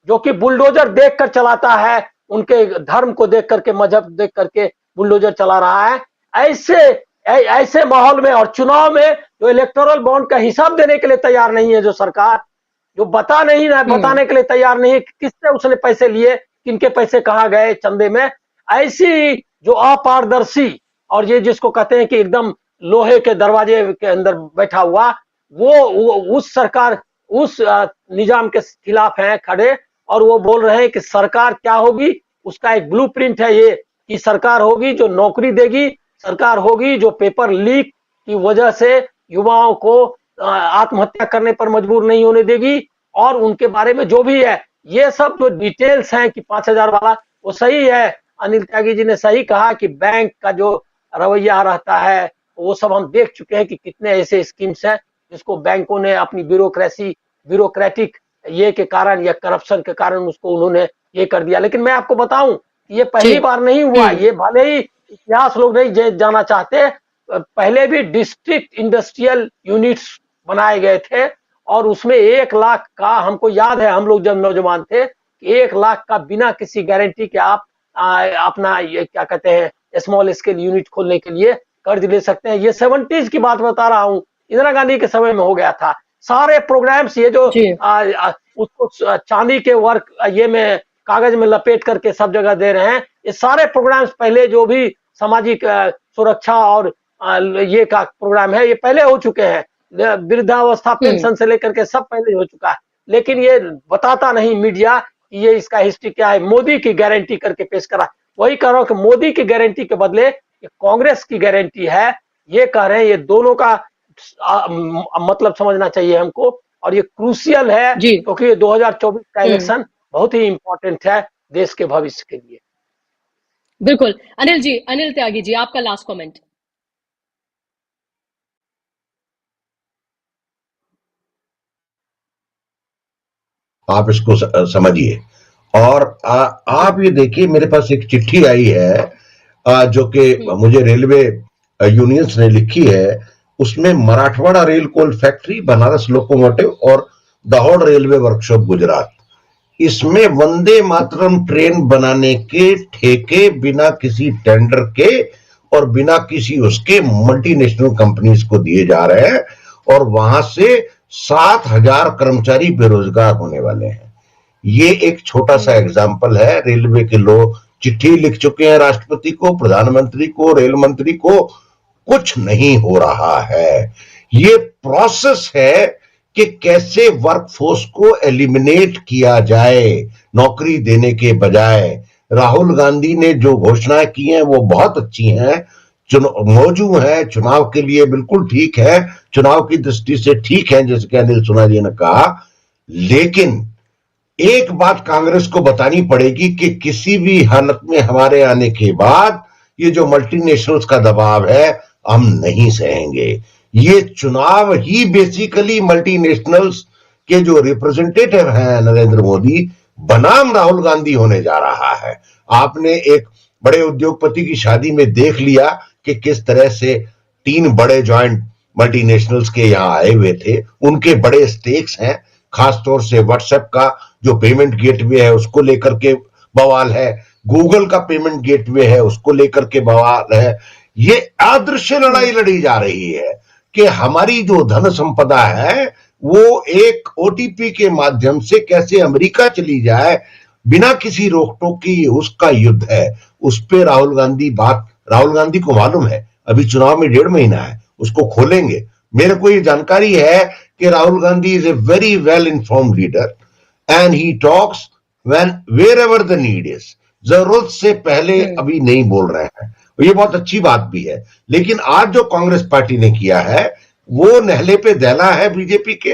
[SPEAKER 4] जो कि बुलडोजर देखकर चलाता है, उनके धर्म को देख करके, मजहब देख करके बुलडोजर चला रहा है। ऐसे माहौल में और चुनाव में जो इलेक्टोरल बॉन्ड का हिसाब देने के लिए तैयार नहीं है जो सरकार, जो बताने के लिए तैयार नहीं है कि किससे उसने पैसे लिए, किनके पैसे कहाँ गए चंदे में, ऐसी जो अपारदर्शी और ये जिसको कहते हैं कि एकदम लोहे के दरवाजे के अंदर बैठा हुआ, वो उस सरकार, उस निजाम के खिलाफ हैं खड़े, और वो बोल रहे हैं कि सरकार क्या होगी, उसका एक ब्लूप्रिंट है ये कि सरकार होगी जो नौकरी देगी, सरकार होगी जो पेपर लीक की वजह से युवाओं को आत्महत्या करने पर मजबूर नहीं होने देगी, और उनके बारे में जो भी है ये सब जो डिटेल्स हैं कि 5,000 वाला, वो सही है। अनिल त्यागी जी ने सही कहा कि बैंक का जो रवैया रहता है वो सब हम देख चुके हैं कि कितने ऐसे स्कीम्स हैं जिसको बैंकों ने अपनी ब्यूरोक्रेटिक ये के कारण या करप्शन के कारण उसको उन्होंने ये कर दिया। लेकिन मैं आपको बताऊं ये पहली बार नहीं हुआ, ये भले ही इतिहास लोग नहीं जाना चाहते, पहले भी डिस्ट्रिक्ट इंडस्ट्रियल यूनिट्स बनाए गए थे और उसमें 1 लाख का, हमको याद है हम लोग जब नौजवान थे, 1 लाख का बिना किसी गारंटी के आप अपना ये क्या कहते हैं स्मॉल स्केल यूनिट खोलने के लिए कर्ज ले सकते हैं। ये 70s की बात बता रहा हूँ, इंदिरा गांधी के समय में हो गया था। सारे प्रोग्राम्स ये जो उसको चांदी के वर्क ये में कागज में लपेट करके सब जगह दे रहे हैं, ये सारे प्रोग्राम्स पहले जो भी सामाजिक सुरक्षा और ये का प्रोग्राम है ये पहले हो चुके हैं, वृद्धावस्था पेंशन से लेकर के सब पहले हो चुका है। लेकिन ये बताता नहीं मीडिया कि ये इसका हिस्ट्री क्या है। मोदी की गारंटी करके पेश करा, वही कह रहा हूं कि मोदी की गारंटी के बदले ये कांग्रेस की गारंटी है, ये कह रहे हैं। ये दोनों का मतलब समझना चाहिए हमको, और ये क्रूशियल है क्योंकि ये 2024 का इलेक्शन बहुत ही इंपॉर्टेंट है देश के भविष्य के लिए।
[SPEAKER 1] बिल्कुल। अनिल त्यागी जी, आपका लास्ट कमेंट।
[SPEAKER 3] आप इसको समझिए और आप ये देखिए, मेरे पास एक चिट्ठी आई है जो कि मुझे रेलवे यूनियंस ने लिखी है। उसमें मराठवाड़ा रेल कोल फैक्ट्री, बनारस लोकोमोटिव और दाहोद रेलवे वर्कशॉप गुजरात, इसमें वंदे मातरम ट्रेन बनाने के ठेके बिना किसी टेंडर के और बिना किसी उसके मल्टीनेशनल कंपनीज को दिए जा रहे हैं और वहां से 7,000 कर्मचारी बेरोजगार होने वाले हैं। ये एक छोटा सा एग्जाम्पल है। रेलवे के लोग चिट्ठी लिख चुके हैं राष्ट्रपति को, प्रधानमंत्री को, रेल मंत्री को, कुछ नहीं हो रहा है। ये प्रोसेस है कि कैसे वर्कफोर्स को एलिमिनेट किया जाए नौकरी देने के बजाय। राहुल गांधी ने जो घोषणाएं की हैं वो बहुत अच्छी हैं, मौजूद है, चुनाव के लिए बिल्कुल ठीक है, चुनाव की दृष्टि से ठीक है जैसे कि अनिल सुना जी ने कहा। लेकिन एक बात कांग्रेस को बतानी पड़ेगी कि किसी भी हालत में हमारे आने के बाद ये जो मल्टीनेशनल्स का दबाव है हम नहीं सहेंगे। ये चुनाव ही बेसिकली मल्टीनेशनल्स के जो रिप्रेजेंटेटिव हैं नरेंद्र मोदी बनाम राहुल गांधी होने जा रहा है। आपने एक बड़े उद्योगपति की शादी में देख लिया कि किस तरह से 3 बड़े जॉइंट मल्टीनेशनल्स के यहां आए हुए थे, उनके बड़े स्टेक्स हैं, खासतौर से व्हाट्सएप का जो पेमेंट गेटवे है उसको लेकर के बवाल है, गूगल का पेमेंट गेटवे है उसको लेकर के बवाल है। ये अदृश्य लड़ाई लड़ी जा रही है कि हमारी जो धन संपदा है वो एक ओटीपी के माध्यम से कैसे अमेरिका चली जाए बिना किसी रोक टोक की, उसका युद्ध है। उस पे राहुल गांधी को मालूम है अभी चुनाव में 1.5 महीना है, उसको खोलेंगे। मेरे को ये जानकारी है कि Rahul Gandhi is a very well informed leader and he talks wherever the need is. जरूरत से पहले अभी नहीं बोल रहे हैं, ये बहुत अच्छी बात भी है। लेकिन आज जो कांग्रेस पार्टी ने किया है वो नहले पे दहला है बीजेपी के,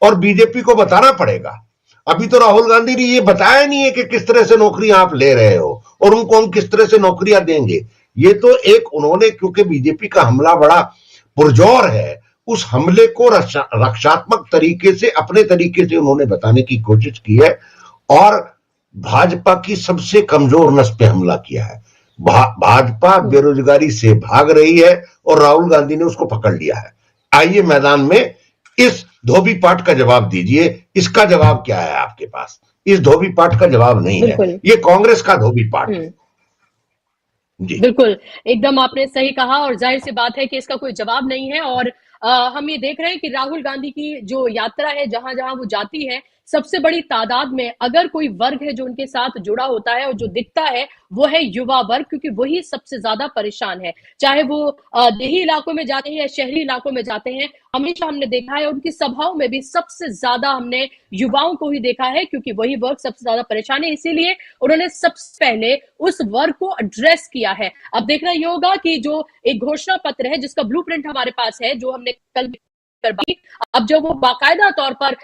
[SPEAKER 3] और बीजेपी को बताना पड़ेगा। अभी तो राहुल गांधी ने ये बताया नहीं है कि किस तरह से नौकरियां आप ले रहे हो और उनको हम किस तरह से नौकरियां देंगे। ये तो एक उन्होंने, क्योंकि बीजेपी का हमला बड़ा पुरजोर है, उस हमले को रक्षात्मक तरीके से अपने तरीके से उन्होंने बताने की कोशिश की है। और भाजपा की सबसे कमजोर नस पे हमला किया है। भाजपा बेरोजगारी से भाग रही है और राहुल गांधी ने उसको पकड़ लिया है। आइए मैदान में इस धोबी पाठ का जवाब दीजिए। इसका जवाब क्या है आपके पास? इस धोबी पाठ का जवाब नहीं है, ये कांग्रेस का धोबी पाठ है।
[SPEAKER 1] जी बिल्कुल, एकदम आपने सही कहा और जाहिर सी बात है कि इसका कोई जवाब नहीं है। और हम ये देख रहे हैं कि राहुल गांधी की जो यात्रा है, जहां जहां वो जाती है, सबसे बड़ी तादाद में अगर कोई वर्ग है जो उनके साथ जुड़ा होता है और जो दिखता है, वो है युवा वर्ग, क्योंकि वही सबसे ज्यादा परेशान है। चाहे वो देही इलाकों में जाते हैं या शहरी इलाकों में जाते हैं, हमेशा हमने देखा है उनकी सभाओं में भी सबसे ज्यादा हमने युवाओं को ही देखा है, क्योंकि वही वर्ग सबसे ज्यादा परेशान है। इसीलिए उन्होंने सबसे पहले उस वर्ग को एड्रेस किया है। अब देखना ये होगा कि जो एक घोषणा पत्र है जिसका ब्लूप्रिंट हमारे पास है, जो हमने कल करवाई, अब जब वो बाकायदा तौर पर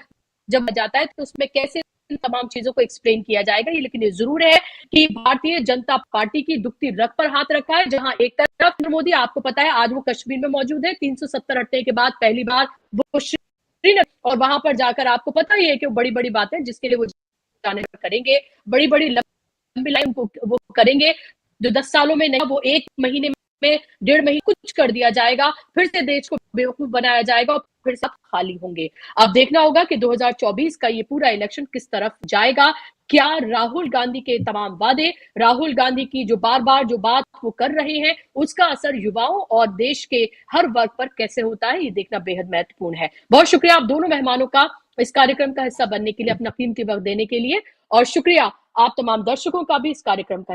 [SPEAKER 1] जब जाता है तो उसमें कैसे इन तमाम चीजों को एक्सप्लेन किया जाएगा। ये लेकिन ये जरूर है कि भारतीय जनता पार्टी की दुखती रग पर हाथ रखा है। जहां एक तरफ नरेंद्र मोदी, आपको पता है, आज वो कश्मीर में मौजूद है, 370 हटने के बाद पहली बार वो श्रीनगर, और वहां पर जाकर आपको पता ही है कि वो बड़ी बड़ी बातें जिसके लिए वो जाने करेंगे, बड़ी बड़ी लंबी लाइन वो करेंगे, जो 10 सालों में नहीं, वो 1 महीने में, 1.5 महीने कुछ कर दिया जाएगा, फिर से देश को बेवकूफ बनाया जाएगा और फिर सब खाली होंगे। अब देखना होगा कि 2024 का ये पूरा इलेक्शन किस तरफ जाएगा। क्या राहुल गांधी के तमाम वादे, राहुल गांधी की जो बार बार जो बात वो कर रहे हैं, उसका असर युवाओं और देश के हर वर्ग पर कैसे होता है, ये देखना बेहद महत्वपूर्ण है। बहुत शुक्रिया आप दोनों मेहमानों का इस कार्यक्रम का हिस्सा बनने के लिए, अपना कीमती वक्त देने के लिए, और शुक्रिया आप तमाम दर्शकों का भी इस कार्यक्रम का